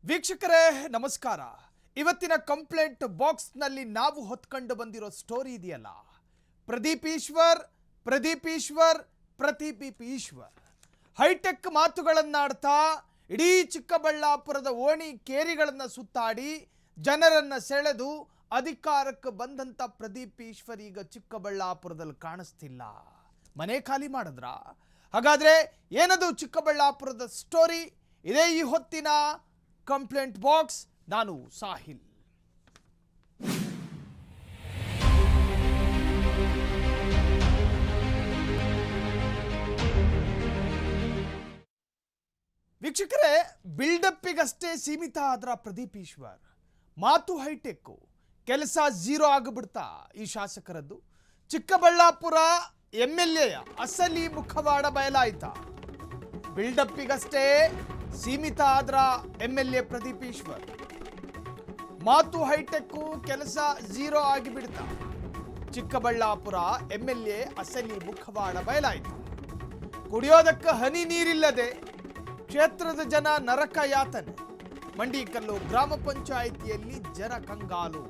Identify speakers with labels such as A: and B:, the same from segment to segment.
A: ವೀಕ್ಷಕರೇ ನಮಸ್ಕಾರ. ಇವತ್ತಿನ ಕಂಪ್ಲೇಂಟ್ ಬಾಕ್ಸ್ ನಲ್ಲಿ ನಾವು ಹೊತ್ತುಕೊಂಡು ಬಂದಿರೋ ಸ್ಟೋರಿ ಇದೆಯಲ್ಲ, ಪ್ರದೀಪ್ ಈಶ್ವರ್ ಹೈಟೆಕ್ ಮಾತುಗಳನ್ನಾಡ್ತಾ ಇಡೀ ಚಿಕ್ಕಬಳ್ಳಾಪುರದ ಓಣಿ ಕೇರಿಗಳನ್ನು ಸುತ್ತಾಡಿ ಜನರನ್ನ ಸೆಳೆದು ಅಧಿಕಾರಕ್ಕೆ ಬಂದಂತ ಪ್ರದೀಪ್ ಈಶ್ವರ್ ಈಗ ಚಿಕ್ಕಬಳ್ಳಾಪುರದಲ್ಲಿ ಕಾಣಿಸ್ತಿಲ್ಲ. ಮನೆ ಖಾಲಿ ಮಾಡಿದ್ರ? ಹಾಗಾದ್ರೆ ಏನದು ಚಿಕ್ಕಬಳ್ಳಾಪುರದ ಸ್ಟೋರಿ? ಇದೇ ಈ ಹೊತ್ತಿನ ಕಂಪ್ಲೇಂಟ್ ಬಾಕ್ಸ್. ನಾನು ಸಾಹಿಲ್. ವೀಕ್ಷಕರೇ, ಬಿಲ್ಡಪ್ಪಿಗಷ್ಟೇ ಸೀಮಿತ ಆದ್ರ ಪ್ರದೀಪ್ ಈಶ್ವರ್ ಮಾತು ಹೈಟೆಕ್, ಕೆಲಸ ಝೀರೋ ಆಗಿಬಿಡ್ತಾ ಈ ಶಾಸಕರದ್ದು. ಚಿಕ್ಕಬಳ್ಳಾಪುರ MLA ಅಸಲಿ ಮುಖವಾಡ ಬಯಲಾಯ್ತಾ? ಬಿಲ್ಡಪ್ಪಿಗಷ್ಟೇ ಸೀಮಿತ ಆದ್ರ MLA ಪ್ರದೀಪ್ ಈಶ್ವರ್ ಮಾತು ಹೈಟೆಕ್, ಕೆಲಸ ಝೀರೋ ಆಗಿಬಿಡ್ತಾ ಚಿಕ್ಕಬಳ್ಳಾಪುರ MLA ಅಸಲಿ ಮುಖವಾಡ ಬಯಲಾಯ್ತು. ಕುಡಿಯೋದಕ್ಕೆ ಹನಿ ನೀರಿಲ್ಲದೆ ಕ್ಷೇತ್ರದ ಜನ ನರಕ ಯಾತನೆ. ಮಂಡಿಕಲ್ಲು ಗ್ರಾಮ ಪಂಚಾಯಿತಿಯಲ್ಲಿ ಜನ ಕಂಗಾಲು.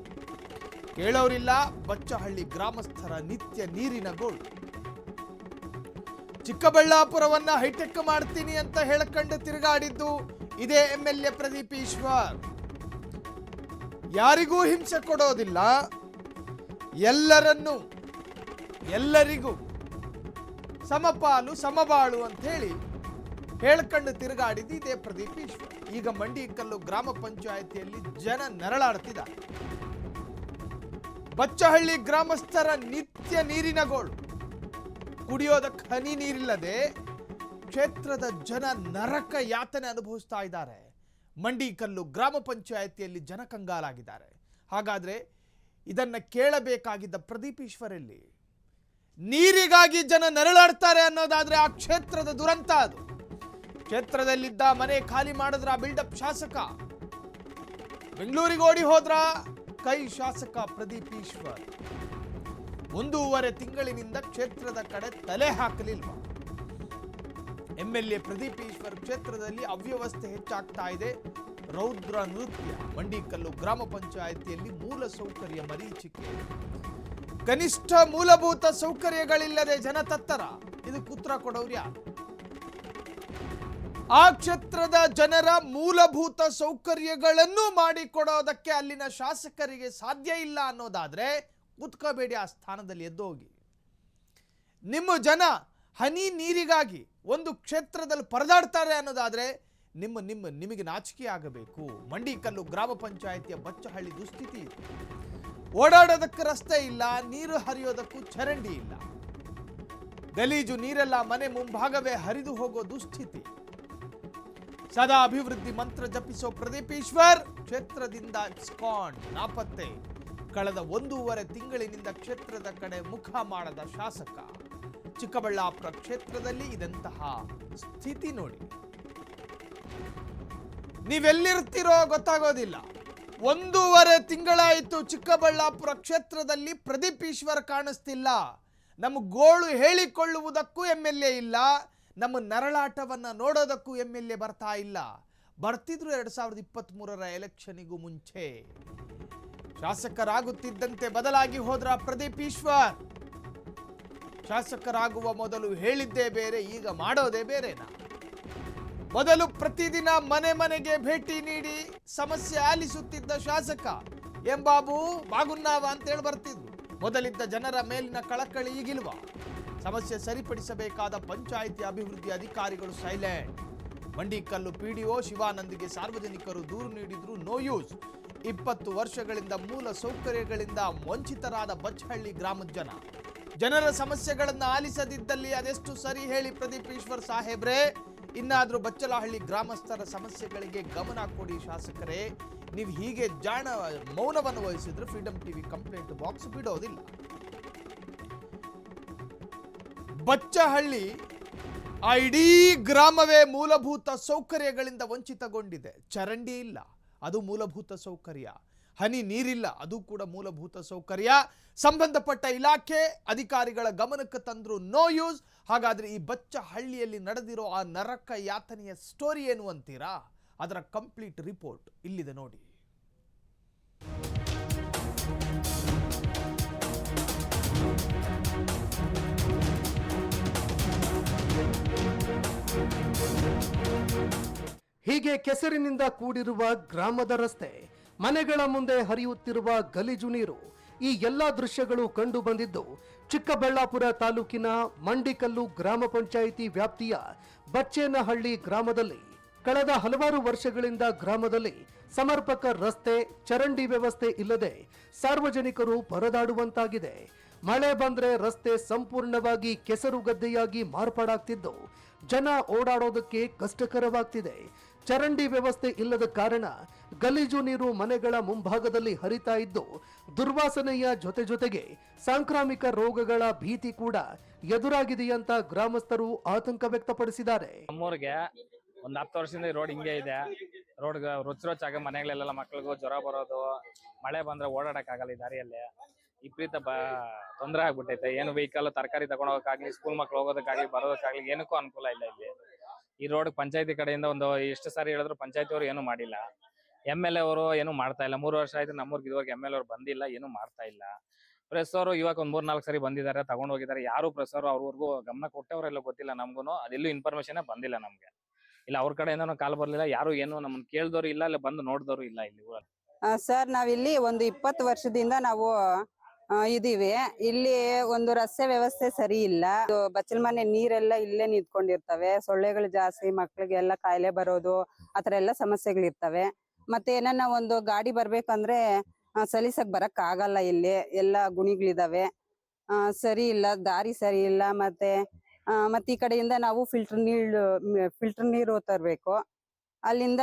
A: ಕೇಳೋರಿಲ್ಲ, ಬಚ್ಚಹಳ್ಳಿ ಗ್ರಾಮಸ್ಥರ ನಿತ್ಯ ನೀರಿನ ಗೋಳು. ಚಿಕ್ಕಬಳ್ಳಾಪುರವನ್ನ ಹೈಟೆಕ್ ಮಾಡ್ತೀನಿ ಅಂತ ಹೇಳ್ಕೊಂಡು ತಿರುಗಾಡಿದ್ದು ಇದೇ MLA ಪ್ರದೀಪ್ ಈಶ್ವರ್. ಯಾರಿಗೂ ಹಿಂಸೆ ಕೊಡೋದಿಲ್ಲ, ಎಲ್ಲರಿಗೂ ಸಮಪಾಲು ಸಮಬಾಳು ಅಂತ ಹೇಳಿ ಹೇಳ್ಕೊಂಡು ತಿರುಗಾಡಿದ್ದು ಇದೇ ಪ್ರದೀಪ್ ಈಶ್ವರ್. ಈಗ ಮಂಡಿಕಲ್ಲು ಗ್ರಾಮ ಪಂಚಾಯಿತಿಯಲ್ಲಿ ಜನ ನೆರಳಾಡ್ತಿದ್ದಾರೆ. ಬಚ್ಚಹಳ್ಳಿ ಗ್ರಾಮಸ್ಥರ ನಿತ್ಯ ನೀರಿನ ಗೋಳು. ಕುಡಿಯೋದಕ್ಕೆ ಹನಿ ನೀರಿಲ್ಲದೆ ಕ್ಷೇತ್ರದ ಜನ ನರಕ ಯಾತನೆ ಅನುಭವಿಸ್ತಾ ಇದ್ದಾರೆ. ಮಂಡಿಕಲ್ಲು ಗ್ರಾಮ ಪಂಚಾಯಿತಿಯಲ್ಲಿ ಜನ ಕಂಗಾಲಾಗಿದ್ದಾರೆ. ಹಾಗಾದ್ರೆ ಇದನ್ನ ಕೇಳಬೇಕಾಗಿದ್ದ ಪ್ರದೀಪ್ ಈಶ್ವರ್ ಎಲ್ಲಿ? ನೀರಿಗಾಗಿ ಜನ ನೆರಳಾಡ್ತಾರೆ ಅನ್ನೋದಾದ್ರೆ ಆ ಕ್ಷೇತ್ರದ ದುರಂತ ಅದು. ಕ್ಷೇತ್ರದಲ್ಲಿದ್ದ ಮನೆ ಖಾಲಿ ಮಾಡಿದ್ರ ಬಿಲ್ಡಪ್ ಶಾಸಕ, ಬೆಂಗಳೂರಿಗೆ ಓಡಿ ಹೋದ್ರ ಕೈ ಶಾಸಕ ಪ್ರದೀಪ್ ಈಶ್ವರ್. 1.5 ತಿಂಗಳಿನಿಂದ ಕ್ಷೇತ್ರದ ಕಡೆ ತಲೆ ಹಾಕಲಿಲ್ವ MLA ಪ್ರದೀಪ್ ಈಶ್ವರ್? ಕ್ಷೇತ್ರದಲ್ಲಿ ಅವ್ಯವಸ್ಥೆ ಹೆಚ್ಚಾಗ್ತಾ ಇದೆ, ರೌದ್ರ ನೃತ್ಯ. ಮಂಡಿಕಲ್ಲು ಗ್ರಾಮ ಪಂಚಾಯಿತಿಯಲ್ಲಿ ಮೂಲ ಸೌಕರ್ಯ ಮರೀಚಿಕೆ. ಕನಿಷ್ಠ ಮೂಲಭೂತ ಸೌಕರ್ಯಗಳಿಲ್ಲದೆ ಜನ ತತ್ತರ. ಇದಕ್ಕೆ ಉತ್ತರ ಕೊಡೋರು ಯಾರು? ಆ ಕ್ಷೇತ್ರದ ಜನರ ಮೂಲಭೂತ ಸೌಕರ್ಯಗಳನ್ನು ಮಾಡಿಕೊಡೋದಕ್ಕೆ ಅಲ್ಲಿನ ಶಾಸಕರಿಗೆ ಸಾಧ್ಯ ಇಲ್ಲ ಅನ್ನೋದಾದ್ರೆ ಕೂತ್ಕೋಬೇಡಿ, ಆ ಸ್ಥಾನದಲ್ಲಿ ಎದ್ದೋಗಿ. ನಿಮ್ಮ ಜನ ಹನಿ ನೀರಿಗಾಗಿ ಒಂದು ಕ್ಷೇತ್ರದಲ್ಲಿ ಪರದಾಡ್ತಾರೆ ಅನ್ನೋದಾದ್ರೆ ನಿಮಗೆ ನಾಚಿಕೆ ಆಗಬೇಕು. ಮಂಡಿಕಲ್ಲು ಗ್ರಾಮ ಪಂಚಾಯಿತಿಯ ಬಚ್ಚಹಳ್ಳಿ ದುಸ್ಥಿತಿ ಇದೆ. ಓಡಾಡೋದಕ್ಕೆ ರಸ್ತೆ ಇಲ್ಲ, ನೀರು ಹರಿಯೋದಕ್ಕೂ ಚರಂಡಿ ಇಲ್ಲ. ಗಲೀಜು ನೀರೆಲ್ಲ ಮನೆ ಮುಂಭಾಗವೇ ಹರಿದು ಹೋಗೋ ದುಸ್ಥಿತಿ. ಸದಾ ಅಭಿವೃದ್ಧಿ ಮಂತ್ರ ಜಪಿಸೋ ಪ್ರದೀಪ್ ಈಶ್ವರ್ ಕ್ಷೇತ್ರದಿಂದ ಇಸ್ಕಾನ್ ನಾಪತ್ತೆ. ಕಳೆದ 1.5 ತಿಂಗಳಿನಿಂದ ಕ್ಷೇತ್ರದ ಕಡೆ ಮುಖ ಮಾಡದ ಶಾಸಕ. ಚಿಕ್ಕಬಳ್ಳಾಪುರ ಕ್ಷೇತ್ರದಲ್ಲಿ ಇದಂತಹ ಸ್ಥಿತಿ ನೋಡಿ. ನೀವೆಲ್ಲಿರ್ತೀರೋ ಗೊತ್ತಾಗೋದಿಲ್ಲ. 1.5 ತಿಂಗಳಾಯಿತು ಚಿಕ್ಕಬಳ್ಳಾಪುರ ಕ್ಷೇತ್ರದಲ್ಲಿ ಪ್ರದೀಪ್ ಈಶ್ವರ್ ಕಾಣಿಸ್ತಿಲ್ಲ. ನಮ್ಮ ಗೋಳು ಹೇಳಿಕೊಳ್ಳುವುದಕ್ಕೂ MLA ಇಲ್ಲ, ನಮ್ಮ ನರಳಾಟವನ್ನ ನೋಡೋದಕ್ಕೂ MLA ಬರ್ತಾ ಇಲ್ಲ. ಬರ್ತಿದ್ರು 2023ರ ಎಲೆಕ್ಷನ್ನಿಗೂ ಮುಂಚೆ. ಶಾಸಕರಾಗುತ್ತಿದ್ದಂತೆ ಬದಲಾಗಿ ಹೋದ್ರ ಪ್ರದೀಪ್ ಈಶ್ವರ್. ಶಾಸಕರಾಗುವ ಮೊದಲು ಹೇಳಿದ್ದೇ ಬೇರೆ, ಈಗ ಮಾಡೋದೇ ಬೇರೆನಾ? ಮೊದಲು ಪ್ರತಿದಿನ ಮನೆಗೆ ಭೇಟಿ ನೀಡಿ ಸಮಸ್ಯೆ ಆಲಿಸುತ್ತಿದ್ದ ಶಾಸಕ ಬಾಬು ಬಾಗುನ್ನಾವ ಅಂತೇಳಿ ಬರ್ತಿದ್ರು. ಮೊದಲಿದ್ದ ಜನರ ಮೇಲಿನ ಕಳಕಳಿ ಈಗಿಲ್ವಾ? ಸಮಸ್ಯೆ ಸರಿಪಡಿಸಬೇಕಾದ ಪಂಚಾಯಿತಿ ಅಭಿವೃದ್ಧಿ ಅಧಿಕಾರಿಗಳು ಸೈಲೆಂಟ್. ಮಂಡಿಕಲ್ಲು PDO ಶಿವಾನಂದ್ಗೆ ಸಾರ್ವಜನಿಕರು ದೂರು ನೀಡಿದ್ರು, ನೋ ಯೂಸ್. 20 ವರ್ಷಗಳಿಂದ ಮೂಲ ಸೌಕರ್ಯಗಳಿಂದ ವಂಚಿತರಾದ ಬಚ್ಚಹಳ್ಳಿ ಗ್ರಾಮದ ಜನರ ಸಮಸ್ಯೆಗಳನ್ನು ಆಲಿಸದಿದ್ದಲ್ಲಿ ಅದೆಷ್ಟು ಸರಿ ಹೇಳಿ ಪ್ರದೀಪ್ ಈಶ್ವರ್ ಸಾಹೇಬ್ರೆ? ಇನ್ನಾದ್ರೂ ಬಚ್ಚಲಹಳ್ಳಿ ಗ್ರಾಮಸ್ಥರ ಸಮಸ್ಯೆಗಳಿಗೆ ಗಮನ ಕೊಡಿ ಶಾಸಕರೇ. ನೀವು ಹೀಗೆ ಮೌನವನ್ನು ವಹಿಸಿದ್ರೆ ಫ್ರೀಡಂ ಟಿವಿ ಕಂಪ್ಲೇಂಟ್ ಬಾಕ್ಸ್ ಬಿಡೋದಿಲ್ಲ. ಬಚ್ಚಹಳ್ಳಿ ಆ ಇಡೀ ಗ್ರಾಮವೇ ಮೂಲಭೂತ ಸೌಕರ್ಯಗಳಿಂದ ವಂಚಿತಗೊಂಡಿದೆ. ಚರಂಡಿ ಇಲ್ಲ, ಅದು ಮೂಲಭೂತ ಸೌಕರ್ಯ. ಹನಿ ನೀರಿಲ್ಲ, ಅದು ಕೂಡ ಮೂಲಭೂತ ಸೌಕರ್ಯ. ಸಂಬಂಧಪಟ್ಟ ಇಲಾಖೆ ಅಧಿಕಾರಿಗಳ ಗಮನಕ್ಕೆ ತಂದ್ರು, ನೋ ಯೂಸ್. ಹಾಗಾದ್ರೆ ಈ ಬಚ್ಚಹಳ್ಳಿಯಲ್ಲಿ ನಡೆದಿರೋ ಆ ನರಕ ಯಾತನೆಯ ಸ್ಟೋರಿ ಏನು ಅಂತೀರಾ? ಅದರ ಕಂಪ್ಲೀಟ್ ರಿಪೋರ್ಟ್ ಇಲ್ಲಿದೆ ನೋಡಿ.
B: ಹೀಗೆ ಕೆಸರಿನಿಂದ ಕೂಡಿರುವ ಗ್ರಾಮದ ರಸ್ತೆ, ಮನೆಗಳ ಮುಂದೆ ಹರಿಯುತ್ತಿರುವ ಗಲೀಜು ನೀರು, ಈ ಎಲ್ಲಾ ದೃಶ್ಯಗಳು ಕಂಡು ಬಂದಿದ್ದು ಚಿಕ್ಕಬಳ್ಳಾಪುರ ತಾಲೂಕಿನ ಮಂಡಿಕಲ್ಲು ಗ್ರಾಮ ಪಂಚಾಯಿತಿ ವ್ಯಾಪ್ತಿಯ ಬಚ್ಚೇನಹಳ್ಳಿ ಗ್ರಾಮದಲ್ಲಿ. ಕಳೆದ ಹಲವಾರು ವರ್ಷಗಳಿಂದ ಗ್ರಾಮದಲ್ಲಿ ಸಮರ್ಪಕ ರಸ್ತೆ, ಚರಂಡಿ ವ್ಯವಸ್ಥೆ ಇಲ್ಲದೆ ಸಾರ್ವಜನಿಕರು ಪರದಾಡುವಂತಾಗಿದೆ. ಮಳೆ ಬಂದ್ರೆ ರಸ್ತೆ ಸಂಪೂರ್ಣವಾಗಿ ಕೆಸರು ಗದ್ದೆಯಾಗಿ ಮಾರ್ಪಾಡಾಗ್ತಿದ್ದು ಜನ ಓಡಾಡೋದಕ್ಕೆ ಕಷ್ಟಕರವಾಗ್ತಿದೆ. ಚರಂಡಿ ವ್ಯವಸ್ಥೆ ಇಲ್ಲದ ಕಾರಣ ಗಲೀಜು ನೀರು ಮನೆಗಳ ಮುಂಭಾಗದಲ್ಲಿ ಹರಿತಾ ಇದ್ದು ದುರ್ವಾಸನೆಯ ಜೊತೆಗೆ ಸಾಂಕ್ರಾಮಿಕ ರೋಗಗಳ ಭೀತಿ ಕೂಡ ಎದುರಾಗಿದೆಯಂತ ಗ್ರಾಮಸ್ಥರು ಆತಂಕ ವ್ಯಕ್ತಪಡಿಸಿದ್ದಾರೆ.
C: ನಮ್ಮೂರಿಗೆ ಒಂದು 10 ವರ್ಷದಿಂದ ರೋಡ್ ಹಿಂಗೆ ಇದೆ. ರೋಡ್ ರುಚಿ ಮನೆಗಳೆಲ್ಲ ಮಕ್ಳಿಗೂ ಜ್ವರ ಬರೋದು, ಮಳೆ ಬಂದ್ರೆ ಓಡಾಡಕ್ ಆಗಲ್ಲ ಈ ದಾರಿಯಲ್ಲಿ. ವಿಪರೀತ ತೊಂದರೆ ಆಗ್ಬಿಟ್ಟೈತೆ. ಏನು ವೆಹಿಕಲ್ ತರಕಾರಿ ತಗೊಂಡೋಗಕ್ಕಾಗ್ಲಿ, ಸ್ಕೂಲ್ ಮಕ್ಳು ಹೋಗೋದಕ್ಕಾಗ್ಲಿ ಬರೋದಕ್ಕಾಗ್ಲಿ ಏನಕ್ಕೂ ಅನುಕೂಲ ಇಲ್ಲ ಇಲ್ಲಿ. ಈ ರೋಡ್ ಪಂಚಾಯತಿ ಕಡೆಯಿಂದ ಒಂದು ಎಷ್ಟು ಸಾರಿ ಹೇಳಿದ್ರು ಪಂಚಾಯತಿ ಅವರು ಏನು ಮಾಡಿಲ್ಲ. MLA ಅವರು ಏನು ಮಾಡ್ತಾ ಇಲ್ಲ. 3 ವರ್ಷ ಆಯ್ತು ನಮ್ಮೂರ್ಗೆ ಇದುವರೆಗೆ MLA ಅವರು ಬಂದಿಲ್ಲ, ಏನು ಮಾಡ್ತಾ ಇಲ್ಲ. ಪ್ರೆಸ್ ಅವರು ಇವಾಗ ಒಂದು 3-4 ಸರಿ ಬಂದಿದ್ದಾರೆ, ತಗೊಂಡ್ ಹೋಗಿದ್ದಾರೆ. ಯಾರು ಪ್ರೆಸ್ ಅವರು ಅವ್ರವರೆಗೂ ಗಮನ ಕೊಟ್ಟವರೆಲ್ಲ ಗೊತ್ತಿಲ್ಲ ನಮ್ಗೂನು. ಅದೆಲ್ಲೂ ಇನ್ಫಾರ್ಮೇಶನ್ ಬಂದಿಲ್ಲ ನಮ್ಗೆ. ಇಲ್ಲ ಅವ್ರ ಕಡೆಯಿಂದ ಕಾಲ್ ಬರ್ಲಿಲ್ಲ, ಯಾರು ಏನು ನಮ್ಮನ್ನ ಕೇಳ್ದವ್ರು ಇಲ್ಲ, ಇಲ್ಲ ಬಂದು ನೋಡಿದವರು ಇಲ್ಲ ಇಲ್ಲಿ ಊರಲ್ಲಿ.
D: ಸರ್, ನಾವಿಲ್ಲಿ ಒಂದು 20 ವರ್ಷದಿಂದ ನಾವು ಇದೀವಿ. ಇಲ್ಲಿ ಒಂದು ರಸ್ತೆ ವ್ಯವಸ್ಥೆ ಸರಿ ಇಲ್ಲ. ಬಚ್ಚಲ್ ಮನೆ ನೀರೆಲ್ಲ ಇಲ್ಲೇ ನಿಂತ್ಕೊಂಡಿರ್ತವೆ. ಸೊಳ್ಳೆಗಳು ಜಾಸ್ತಿ, ಮಕ್ಳಿಗೆಲ್ಲ ಕಾಯಿಲೆ ಬರೋದು, ಆತರ ಎಲ್ಲ ಸಮಸ್ಯೆಗಳಿರ್ತವೆ. ಮತ್ತೆ ಏನನ್ನ ಒಂದು ಗಾಡಿ ಬರ್ಬೇಕಂದ್ರೆ ಸಲೀಸಾಗಿ ಬರಕ್ ಆಗಲ್ಲ. ಇಲ್ಲಿ ಎಲ್ಲ ಗುಣಿಗಳಿದಾವೆ, ಸರಿ ಇಲ್ಲ, ದಾರಿ ಸರಿ ಇಲ್ಲ. ಮತ್ತೆ ಈ ಕಡೆಯಿಂದ ನಾವು ಫಿಲ್ಟರ್ ನೀರು ತರ್ಬೇಕು. ಅಲ್ಲಿಂದ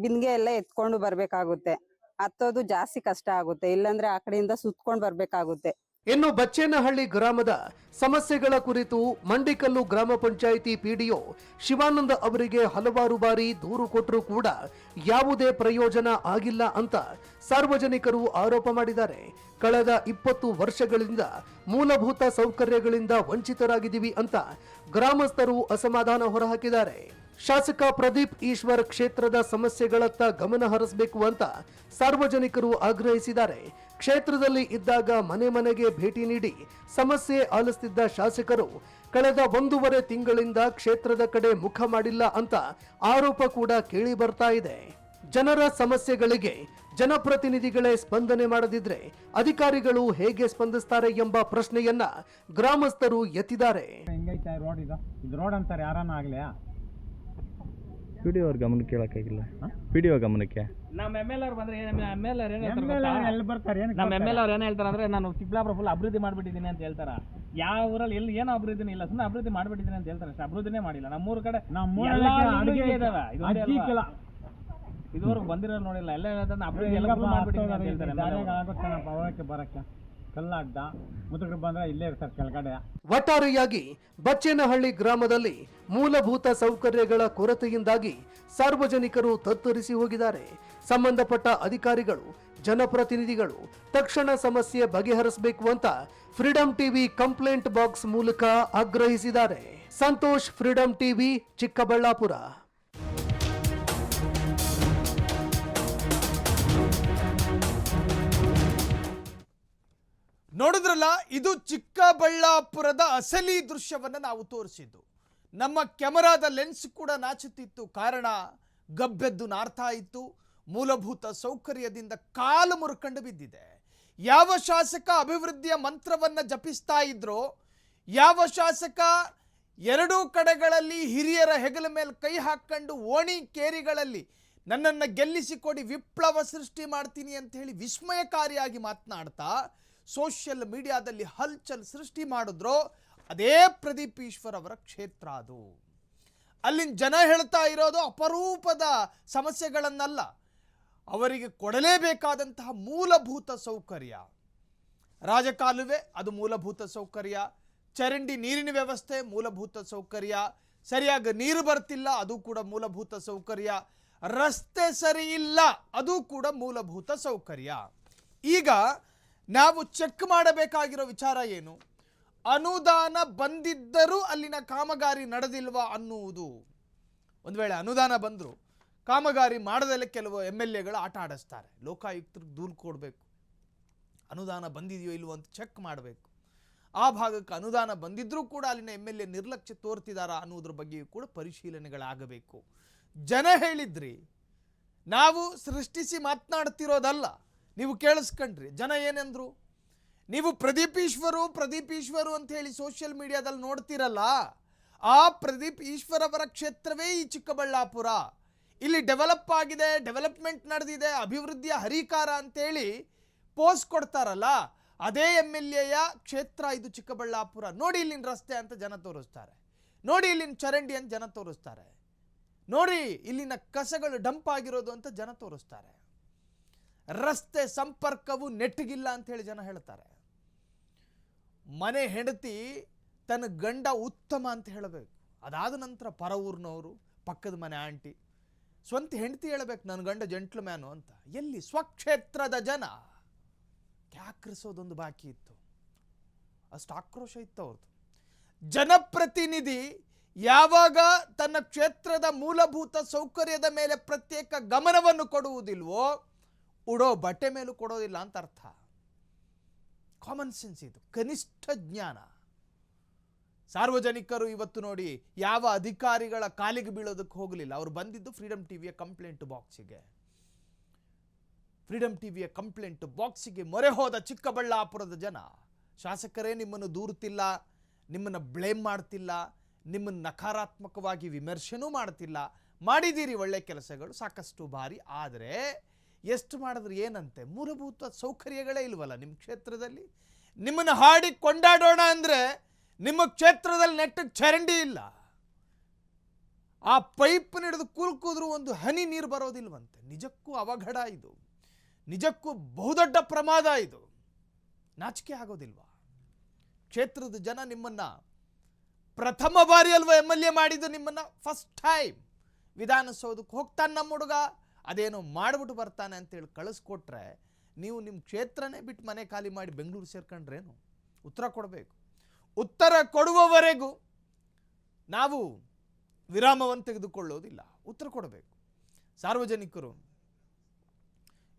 D: ಬಿಂದಿಗೆ ಎಲ್ಲ ಎತ್ಕೊಂಡು ಬರ್ಬೇಕಾಗುತ್ತೆ. ಹತ್ತೋದು ಜಾಸ್ತಿ ಕಷ್ಟ ಆಗುತ್ತೆ. ಇಲ್ಲಾಂದ್ರೆ ಆ ಕಡೆಯಿಂದ ಸುತ್ಕೊಂಡ್ ಬರ್ಬೇಕಾಗುತ್ತೆ.
B: ಇನ್ನು ಬಚ್ಚೇನಹಳ್ಳಿ ಗ್ರಾಮದ ಸಮಸ್ಯೆಗಳ ಕುರಿತು ಮಂಡಿಕಲ್ಲು ಗ್ರಾಮ ಪಂಚಾಯಿತಿ PDO ಶಿವಾನಂದ ಅವರಿಗೆ ಹಲವಾರು ಬಾರಿ ದೂರು ಕೊಟ್ಟರೂ ಕೂಡ ಯಾವುದೇ ಪ್ರಯೋಜನ ಆಗಿಲ್ಲ ಅಂತ ಸಾರ್ವಜನಿಕರು ಆರೋಪ ಮಾಡಿದ್ದಾರೆ. ಕಳೆದ 20 ವರ್ಷಗಳಿಂದ ಮೂಲಭೂತ ಸೌಕರ್ಯಗಳಿಂದ ವಂಚಿತರಾಗಿದ್ದೀವಿ ಅಂತ ಗ್ರಾಮಸ್ಥರು ಅಸಮಾಧಾನ ಹೊರಹಾಕಿದ್ದಾರೆ. ಶಾಸಕ ಪ್ರದೀಪ್ ಈಶ್ವರ್ ಕ್ಷೇತ್ರದ ಸಮಸ್ಯೆಗಳತ್ತ ಗಮನ ಹರಿಸಬೇಕು ಅಂತ ಸಾರ್ವಜನಿಕರು ಆಗ್ರಹಿಸಿದ್ದಾರೆ. ಕ್ಷೇತ್ರದಲ್ಲಿ ಇದ್ದಾಗ ಮನೆ ಮನೆಗೆ ಭೇಟಿ ನೀಡಿ ಸಮಸ್ಯೆ ಆಲಿಸುತ್ತಿದ್ದ ಶಾಸಕರು ಕಳೆದ 1.5 ತಿಂಗಳಿಂದ ಕ್ಷೇತ್ರದ ಕಡೆ ಮುಖ ಮಾಡಿಲ್ಲ ಅಂತ ಆರೋಪ ಕೂಡ ಕೇಳಿ ಬರ್ತಾ ಇದೆ. ಜನರ ಸಮಸ್ಯೆಗಳಿಗೆ ಜನಪ್ರತಿನಿಧಿಗಳೇ ಸ್ಪಂದನೆ ಮಾಡದಿದ್ರೆ ಅಧಿಕಾರಿಗಳು ಹೇಗೆ ಸ್ಪಂದಿಸ್ತಾರೆ ಎಂಬ ಪ್ರಶ್ನೆಯನ್ನ ಗ್ರಾಮಸ್ಥರು ಎತ್ತಿದ್ದಾರೆ.
E: ರೋಡ್ ಅಂತಾರೆ ಯಾರನ್ನ ಆಗ್ಲಿ
F: PDO ಅವ್ರ ಗಮನಕ್ಕೆ ಕೇಳಕ್ಕಾಗಿಲ್ಲ. PDO ಗಮನಕ್ಕೆ
C: ನಮ್ಮ MLA ಅವ್ರು ಬಂದ್ರೆ MLA
E: ಎಲ್ಲಿ ಬರ್ತಾರೆ?
C: ನಮ್ಮ MLA ಅವ್ರು ಏನ್ ಹೇಳ್ತಾರೆ ಅಂದ್ರೆ ನಾನು ಚಿಕ್ಕಬಳ್ಳಾಪುರ ಫುಲ್ ಅಭಿವೃದ್ಧಿ ಮಾಡ್ಬಿಟ್ಟಿದ್ದೀನಿ ಅಂತ ಹೇಳ್ತಾರ. ಯಾವ ಊರಲ್ಲಿ ಎಲ್ಲಿ ಏನೋ ಅಭಿವೃದ್ಧಿನೇ ಇಲ್ಲ, ಸುಮ್ಮನೆ ಅಭಿವೃದ್ಧಿ ಮಾಡ್ಬಿಟ್ಟಿದ್ದೀನಿ ಅಂತ ಹೇಳ್ತಾರೆ ಅಷ್ಟೇ. ಅಭಿವೃದ್ಧಿನೇ ಮಾಡಿಲ್ಲ. ನಮ್ಮೂರ ಕಡೆ ಇದುವರೆಗೂ ಬಂದಿರೋ ನೋಡಿಲ್ಲ. ಎಲ್ಲ ಅಭಿವೃದ್ಧಿ ಎಲ್ಲ ಮಾಡ್ಬಿಟ್ಟಿದ್ದೀನಿ ಅಂತ ಹೇಳ್ತಾರೆ.
E: ಬರಕ್ಕೆ ಕಲ್ಲಾಡ್ಡ ಮುದುಕರು ಬಂದ್ರೆ ಇಲ್ಲೇ ಇರ್ತಾರೆ ಕೆಳಗಡೆ.
B: ಒಟ್ಟಾರೆಯಾಗಿ ಬಚ್ಚೇನಹಳ್ಳಿ ಗ್ರಾಮದಲ್ಲಿ ಮೂಲಭೂತ ಸೌಕರ್ಯಗಳ ಕೊರತೆಯಿಂದಾಗಿ ಸಾರ್ವಜನಿಕರು ತತ್ತರಿಸಿ ಹೋಗಿದ್ದಾರೆ. ಸಂಬಂಧಪಟ್ಟ ಅಧಿಕಾರಿಗಳು, ಜನಪ್ರತಿನಿಧಿಗಳು ತಕ್ಷಣ ಸಮಸ್ಯೆ ಬಗೆಹರಿಸಬೇಕು ಅಂತ ಫ್ರೀಡಂ ಟಿವಿ ಕಂಪ್ಲೇಂಟ್ ಬಾಕ್ಸ್ ಮೂಲಕ ಆಗ್ರಹಿಸಿದ್ದಾರೆ. Santosh, freedom TV, Chikkaballapur.
A: ನೋಡಿದ್ರಲ್ಲ, ಇದು ಚಿಕ್ಕಬಳ್ಳಾಪುರದ ಅಸಲಿ ದೃಶ್ಯವನ್ನು ನಾವು ತೋರಿಸಿದ್ದು. ನಮ್ಮ ಕ್ಯಾಮರಾದ ಲೆನ್ಸ್ ಕೂಡ ನಾಚುತ್ತಿತ್ತು. ಕಾರಣ ಗಬ್ಬೆದ್ದು ನಾರ್ತಾ ಇತ್ತು. ಮೂಲಭೂತ ಸೌಕರ್ಯದಿಂದ ಕಾಲು ಮುರ್ಕೊಂಡು ಬಿದ್ದಿದೆ. ಯಾವ ಶಾಸಕ ಅಭಿವೃದ್ಧಿಯ ಮಂತ್ರವನ್ನು ಜಪಿಸ್ತಾ ಇದ್ರೋ, ಯಾವ ಶಾಸಕ ಎರಡೂ ಕಡೆಗಳಲ್ಲಿ ಹಿರಿಯರ ಹೆಗಲ ಮೇಲೆ ಕೈ ಹಾಕೊಂಡು ಓಣಿ ಕೇರಿಗಳಲ್ಲಿ ನನ್ನನ್ನು ಗೆಲ್ಲಿಸಿಕೊಡಿ, ವಿಪ್ಲವ ಸೃಷ್ಟಿ ಮಾಡ್ತೀನಿ ಅಂತ ಹೇಳಿ ವಿಸ್ಮಯಕಾರಿಯಾಗಿ ಮಾತನಾಡ್ತಾ ಸೋಷಿಯಲ್ ಮೀಡಿಯಾದಲ್ಲಿ ಹಲ್ಚಲ್ ಸೃಷ್ಟಿ ಮಾಡಿದ್ರು, ಅದೇ ಪ್ರದೀಪ್ ಈಶ್ವರ್ ಅವರ ಕ್ಷೇತ್ರ. ಅದು ಅಲ್ಲಿನ ಜನ ಹೇಳ್ತಾ ಇರೋದು ಅಪರೂಪದ ಸಮಸ್ಯೆಗಳನ್ನಲ್ಲ, ಅವರಿಗೆ ಕೊಡಲೇಬೇಕಾದಂತಹ ಮೂಲಭೂತ ಸೌಕರ್ಯ. ರಾಜಕಾಲುವೆ ಅದು ಮೂಲಭೂತ ಸೌಕರ್ಯ, ಚರಂಡಿ ನೀರಿನ ವ್ಯವಸ್ಥೆ ಮೂಲಭೂತ ಸೌಕರ್ಯ, ಸರಿಯಾಗಿ ನೀರು ಬರ್ತಿಲ್ಲ ಅದು ಕೂಡ ಮೂಲಭೂತ ಸೌಕರ್ಯ, ರಸ್ತೆ ಸರಿ ಇಲ್ಲ ಅದು ಕೂಡ ಮೂಲಭೂತ ಸೌಕರ್ಯ. ಈಗ ನಾವು ಚೆಕ್ ಮಾಡಬೇಕಾಗಿರೋ ವಿಚಾರ ಏನು? ಅನುದಾನ ಬಂದಿದ್ದರೂ ಅಲ್ಲಿನ ಕಾಮಗಾರಿ ನಡೆದಿಲ್ವಾ ಅನ್ನುವುದು. ಒಂದು ವೇಳೆ ಅನುದಾನ ಬಂದರೂ ಕಾಮಗಾರಿ ಮಾಡದಲ್ಲೇ ಕೆಲವು MLAಗಳು ಆಟ ಆಡಿಸ್ತಾರೆ. ಲೋಕಾಯುಕ್ತರಿಗೆ ದೂರು ಕೊಡಬೇಕು, ಅನುದಾನ ಬಂದಿದೆಯೋ ಇಲ್ವೋ ಅಂತ ಚೆಕ್ ಮಾಡಬೇಕು. ಆ ಭಾಗಕ್ಕೆ ಅನುದಾನ ಬಂದಿದ್ರೂ ಕೂಡ ಅಲ್ಲಿನ MLA ನಿರ್ಲಕ್ಷ್ಯ ತೋರ್ತಿದಾರಾ ಅನ್ನೋದ್ರ ಬಗ್ಗೆಯೂ ಕೂಡ ಪರಿಶೀಲನೆಗಳಾಗಬೇಕು. ಜನ ಹೇಳಿದ್ರಿ, ನಾವು ಸೃಷ್ಟಿಸಿ ಮಾತನಾಡ್ತಿರೋದಲ್ಲ. ನೀವು ಕೇಳಿಸ್ಕೊಂಡ್ರಿ ಜನ ಏನಂದ್ರು? ನೀವು ಪ್ರದೀಪ್ ಈಶ್ವರು ಅಂತ ಹೇಳಿ ಸೋಷಿಯಲ್ ಮೀಡಿಯಾದಲ್ಲಿ ನೋಡ್ತಿರಲ್ಲ, ಆ ಪ್ರದೀಪ್ ಈಶ್ವರ್ ಅವರ ಕ್ಷೇತ್ರವೇ ಈ ಚಿಕ್ಕಬಳ್ಳಾಪುರ. ಇಲ್ಲಿ ಡೆವಲಪ್ ಆಗಿದೆ, ಡೆವಲಪ್ಮೆಂಟ್ ನಡೆದಿದೆ, ಅಭಿವೃದ್ಧಿಯ ಹರಿಕಾರ ಅಂತೇಳಿ ಪೋಸ್ಟ್ ಕೊಡ್ತಾರಲ್ಲ, ಅದೇ MLAಯ ಕ್ಷೇತ್ರ ಇದು ಚಿಕ್ಕಬಳ್ಳಾಪುರ. ನೋಡಿ ಇಲ್ಲಿನ ರಸ್ತೆ ಅಂತ ಜನ ತೋರಿಸ್ತಾರೆ, ನೋಡಿ ಇಲ್ಲಿನ ಚರಂಡಿ ಅಂತ ಜನ ತೋರಿಸ್ತಾರೆ, ನೋಡಿ ಇಲ್ಲಿನ ಕಸಗಳು ಡಂಪ್ ಆಗಿರೋದು ಅಂತ ಜನ ತೋರಿಸ್ತಾರೆ. ರಸ್ತೆ ಸಂಪರ್ಕವು ನೆಟ್ಟಗಿಲ್ಲ ಅಂತ ಹೇಳಿ ಜನ ಹೇಳ್ತಾರೆ. ಮನೆ ಹೆಂಡತಿ ತನ್ನ ಗಂಡ ಉತ್ತಮ ಅಂತ ಹೇಳಬೇಕು. ಅದಾದ ನಂತರ ಪರ ಊರಿನವರು, ಪಕ್ಕದ ಮನೆ ಆಂಟಿ, ಸ್ವಂತ ಹೆಂಡತಿ ಹೇಳಬೇಕು ನನ್ನ ಗಂಡ ಜೆಂಟ್ಲ್ಮ್ಯಾನು ಅಂತ. ಎಲ್ಲಿ ಸ್ವಕ್ಷೇತ್ರದ ಜನ ಕ್ಯಾಕ್ರಿಸೋದೊಂದು ಬಾಕಿ ಇತ್ತು. ಅಷ್ಟು ಆಕ್ರೋಶ ಇತ್ತು ಅವ್ರದ್ದು. ಜನಪ್ರತಿನಿಧಿ ಯಾವಾಗ ತನ್ನ ಕ್ಷೇತ್ರದ ಮೂಲಭೂತ ಸೌಕರ್ಯದ ಮೇಲೆ ಪ್ರತ್ಯೇಕ ಗಮನವನ್ನು ಕೊಡುವುದಿಲ್ವೋ, ಉಡೋ ಬಟ್ಟೆ ಮೇಲೂ ಕೊಡೋದಿಲ್ಲ ಅಂತ ಅರ್ಥ. ಕಾಮನ್ ಸೆನ್ಸ್ ಇದು, ಕನಿಷ್ಠ ಜ್ಞಾನ. ಸಾರ್ವಜನಿಕರು ಇವತ್ತು ನೋಡಿ ಯಾವ ಅಧಿಕಾರಿಗಳ ಕಾಲಿಗೆ ಬೀಳೋದಕ್ಕೆ ಹೋಗಲಿಲ್ಲ. ಅವರು ಬಂದಿದ್ದು ಫ್ರೀಡಮ್ ಟಿವಿಯ ಕಂಪ್ಲೇಂಟ್ ಬಾಕ್ಸಿಗೆ. ಫ್ರೀಡಮ್ ಟಿವಿಯ ಕಂಪ್ಲೇಂಟ್ ಬಾಕ್ಸಿಗೆ ಮೊರೆ ಹೋದ ಚಿಕ್ಕಬಳ್ಳಾಪುರದ ಜನ. ಶಾಸಕರೇ ನಿಮ್ಮನ್ನು ದೂರುತ್ತಿಲ್ಲ, ನಿಮ್ಮನ್ನು ಬ್ಲೇಮ್ ಮಾಡ್ತಿಲ್ಲ, ನಿಮ್ಮನ್ನು ನಕಾರಾತ್ಮಕವಾಗಿ ವಿಮರ್ಶೆನೂ ಮಾಡ್ತಿಲ್ಲ. ಮಾಡಿದ್ದೀರಿ ಒಳ್ಳೆ ಕೆಲಸಗಳು ಸಾಕಷ್ಟು ಬಾರಿ, ಆದರೆ ಎಷ್ಟು ಮಾಡಿದ್ರೆ ಏನಂತೆ? ಮೂಲಭೂತ ಸೌಕರ್ಯಗಳೇ ಇಲ್ವಲ್ಲ ನಿಮ್ಮ ಕ್ಷೇತ್ರದಲ್ಲಿ. ನಿಮ್ಮನ್ನು ಹಾಡಿ ಕೊಂಡಾಡೋಣ ಅಂದರೆ ನಿಮ್ಮ ಕ್ಷೇತ್ರದಲ್ಲಿ ನೆಟ್ಟಗೆ ಚರಂಡಿ ಇಲ್ಲ. ಆ ಪೈಪ್ ಹಿಡಿದು ಕುಲ್ಕಿದ್ರೂ ಒಂದು ಹನಿ ನೀರು ಬರೋದಿಲ್ವಂತೆ. ನಿಜಕ್ಕೂ ಅವಘಡ ಇದು, ನಿಜಕ್ಕೂ ಬಹುದೊಡ್ಡ ಪ್ರಮಾದ ಇದು. ನಾಚಿಕೆ ಆಗೋದಿಲ್ವಾ? ಕ್ಷೇತ್ರದ ಜನ ನಿಮ್ಮನ್ನು ಪ್ರಥಮ ಬಾರಿ ಅಲ್ವಾ MLA ಮಾಡಿದ್ದು, ನಿಮ್ಮನ್ನು ಫಸ್ಟ್ ಟೈಮ್ ವಿಧಾನಸೌಧಕ್ಕೆ ಹೋಗ್ತಾನೆ ನಮ್ಮ ಹುಡುಗ, ಅದೇನೋ ಮಾಡಿಬಿಟ್ಟು ಬರ್ತಾನೆ ಅಂತೇಳಿ ಕಳಿಸ್ಕೊಟ್ರೆ ನೀವು ನಿಮ್ಮ ಕ್ಷೇತ್ರನೇ ಬಿಟ್ಟು ಮನೆ ಖಾಲಿ ಮಾಡಿ ಬೆಂಗಳೂರು ಸೇರ್ಕೊಂಡ್ರೇನು? ಉತ್ತರ ಕೊಡಬೇಕು. ಉತ್ತರ ಕೊಡುವವರೆಗೂ ನಾವು ವಿರಾಮವನ್ನು ತೆಗೆದುಕೊಳ್ಳೋದಿಲ್ಲ, ಉತ್ತರ ಕೊಡಬೇಕು. ಸಾರ್ವಜನಿಕರು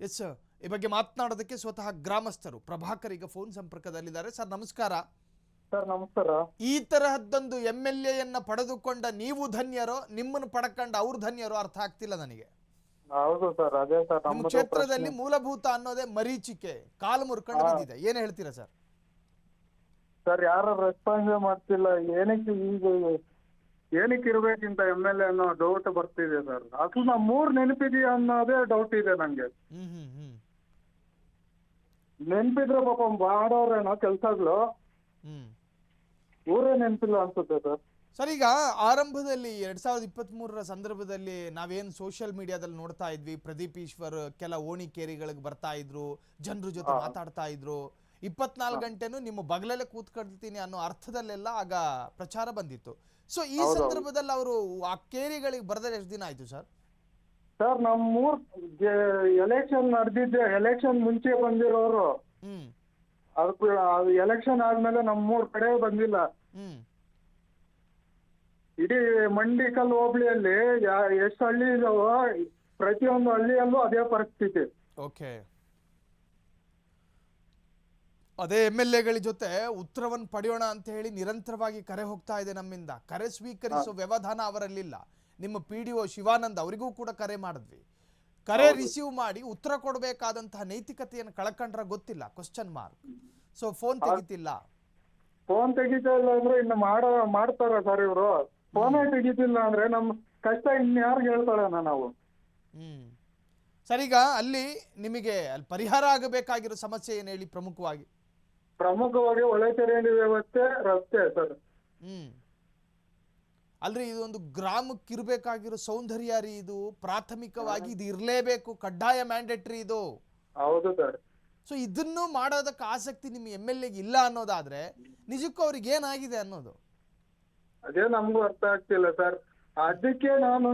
A: ಎಸ್ ಈ ಬಗ್ಗೆ ಮಾತನಾಡೋದಕ್ಕೆ ಸ್ವತಃ ಗ್ರಾಮಸ್ಥರು ಪ್ರಭಾಕರ್ ಈಗ ಫೋನ್ ಸಂಪರ್ಕದಲ್ಲಿದ್ದಾರೆ. ಸರ್ ನಮಸ್ಕಾರ.
G: ಸರ್ ನಮಸ್ಕಾರ.
A: ಈ ತರಹದ್ದೊಂದು MLAಯನ್ನ ಪಡೆದುಕೊಂಡ ನೀವು ಧನ್ಯರೋ, ನಿಮ್ಮನ್ನು ಪಡ್ಕೊಂಡ ಅವ್ರು ಧನ್ಯರೋ ಅರ್ಥ ಆಗ್ತಿಲ್ಲ ನನಗೆ.
G: ಹೌದು ಸರ್, ಅದೇ ಸರ್
A: ನಿಮ್ಮ ಕ್ಷೇತ್ರದಲ್ಲಿ ಮೂಲಭೂತ ಅನ್ನೋದೇ ಮರೀಚಿಕೆ, ಕಾಲು ಮುರ್ಕೊಂಡು ಬಿದ್ದಿದೆ. ಏನ್ ಹೇಳ್ತೀರಾ ಸರ್?
G: ಸರ್ ಯಾರು ರೆಸ್ಪಾನ್ಸ್ ಮಾಡ್ತಿಲ್ಲ. ಏನಕ್ಕೆ ಇರ್ಬೇಕಿಂತ MLA ಅನ್ನೋ ಡೌಟ್ ಬರ್ತಿದೆ ಸರ್. ಅದು ನಮ್ಮೂರ್ ನೆನಪಿದೆಯಾ ಅನ್ನೋದೇ ಡೌಟ್ ಇದೆ ನಂಗೆ. ನೆನಪಿದ್ರೆ ಪಾಪ ಮಾಡೋರೇನೋ ಕೆಲ್ಸಗಳು, ಊರೇ ನೆನಪಿಲ್ಲ ಅನ್ಸುತ್ತೆ ಸರ್.
A: ಸರ್ ಈಗ ಆರಂಭದಲ್ಲಿ 2023ರ ಸಂದರ್ಭದಲ್ಲಿ ನಾವೇನು ಸೋಷಿಯಲ್ ಮೀಡಿಯಾದಲ್ಲಿ ನೋಡ್ತಾ ಇದ್ವಿ, ಪ್ರದೀಪ್ ಈಶ್ವರ್ ಕೆಲ ಓಣಿಕೇರಿಗಳಿಗೆ ಬರ್ತಾ ಇದ್ರು, ಜನರ ಜೊತೆ ಮಾತಾಡ್ತಾ ಇದ್ರು, 24 ಗಂಟೆನೂ ನಿಮ್ಮ ಬಗಲಲ್ಲೇ ಕೂತ್ಕೊಳ್ತೀನಿ ಅನ್ನೋ ಅರ್ಥದಲ್ಲೆಲ್ಲ ಆಗ ಪ್ರಚಾರ ಬಂದಿತ್ತು. ಸೊ ಈ ಸಂದರ್ಭದಲ್ಲಿ ಅವರು ಆ ಕೇರಿಗಳಿಗೆ ಬರದಲ್ಲಿ ಎಷ್ಟು ದಿನ ಆಯ್ತು ಸರ್?
G: ಸರ್ ನಮ್ಮೂರ್ ಎಲೆಕ್ಷನ್ ನಡೆದಿದ್ದೆ, ಎಲೆಕ್ಷನ್ ಮುಂಚೆ ಬಂದಿರೋರು, ಅದಕ್ಕೆ ಎಲೆಕ್ಷನ್ ಆದ್ಮೇಲೆ ನಮ್ಮೂರ್ ಕಡೆ ಬಂದಿಲ್ಲ. ಇಡೀ ಮಂಡಿಕಲ್ ಹೋಬಳಿಯಲ್ಲಿ ಎಷ್ಟು ಹಳ್ಳಿ ಇದಾವೋ ಪ್ರತಿಯೊಂದು ಹಳ್ಳಿಯಲ್ಲೂ ಅದೇ ಪರಿಸ್ಥಿತಿ.
A: ಓಕೆ, ಅದೇ MLAಗಳ ಜೊತೆ ಉತ್ತರವನ್ನು ಪಡೆಯೋಣ ಅಂತ ಹೇಳಿ ನಿರಂತರವಾಗಿ ಕರೆ ಹೋಗ್ತಾ ಇದೆ ನಮ್ಮಿಂದ. ಕರೆ ಸ್ವೀಕರಿಸೋ ವ್ಯವಧಾನ ಅವರಲ್ಲಿಲ್ಲ. ನಿಮ್ಮ PDO ಶಿವಾನಂದ್ ಅವರಿಗೂ ಕೂಡ ಕರೆ ಮಾಡಿದ್ವಿ. ಕರೆ ರಿಸೀವ್ ಮಾಡಿ ಉತ್ತರ ಕೊಡಬೇಕಾದಂತಹ ನೈತಿಕತೆಯನ್ನು ಕಳ್ಕೊಂಡ್ರ ಗೊತ್ತಿಲ್ಲ, ಕ್ವಶನ್ ಮಾರ್ಕ್. ಸೊ ಫೋನ್ ತೆಗಿತಿಲ್ಲ.
G: ಫೋನ್ ತೆಗಿತಾ ಇಲ್ಲ ಅಂದ್ರೆ ಇನ್ನು ಮಾಡ್ತಾರ ಸರ್ ಇವರು. ಫೋನೇ ತೆಗಿತಿಲ್ಲ ಅಂದ್ರೆ ನಮ್ ಕಷ್ಟ ಇನ್ಯಾರ್ಗೆ ಹೇಳ್ತಾಳಣ್ಣ ನಾವು.
A: ಸರ್ ಈಗ ಅಲ್ಲಿ ನಿಮಗೆ ಅಲ್ಲಿ ಪರಿಹಾರ ಆಗಬೇಕಾಗಿರೋ ಸಮಸ್ಯೆ ಏನು ಹೇಳಿ? ಪ್ರಮುಖವಾಗಿ
G: ಒಳ ಚರಂಡಿ ವ್ಯವಸ್ಥೆ, ರಸ್ತೆ ಸರ್.
A: ಅಲ್ರಿ ಇದೊಂದು ಗ್ರಾಮಕ್ಕೆ ಇರ್ಬೇಕಾಗಿರೋ ಸೌಂದರ್ಯ ರೀ ಇದು. ಪ್ರಾಥಮಿಕವಾಗಿ ಇದು ಇರ್ಲೇಬೇಕು, ಕಡ್ಡಾಯ ಮ್ಯಾಂಡೇಟರಿ ಇದು.
G: ಹೌದು ಸರ್.
A: ಸೊ ಇದನ್ನು ಮಾಡೋದಕ್ಕೆ ಆಸಕ್ತಿ ನಿಮ್ಮ MLAಗೆ ಇಲ್ಲ ಅನ್ನೋದಾದ್ರೆ ನಿಜಕ್ಕೂ ಅವ್ರಿಗೆ ಏನಾಗಿದೆ ಅನ್ನೋದು
G: ಅದೇ ನಮಗೂ ಅರ್ಥ ಆಗ್ತಿಲ್ಲ ಸರ್. ಅದಕ್ಕೆ ನಾನು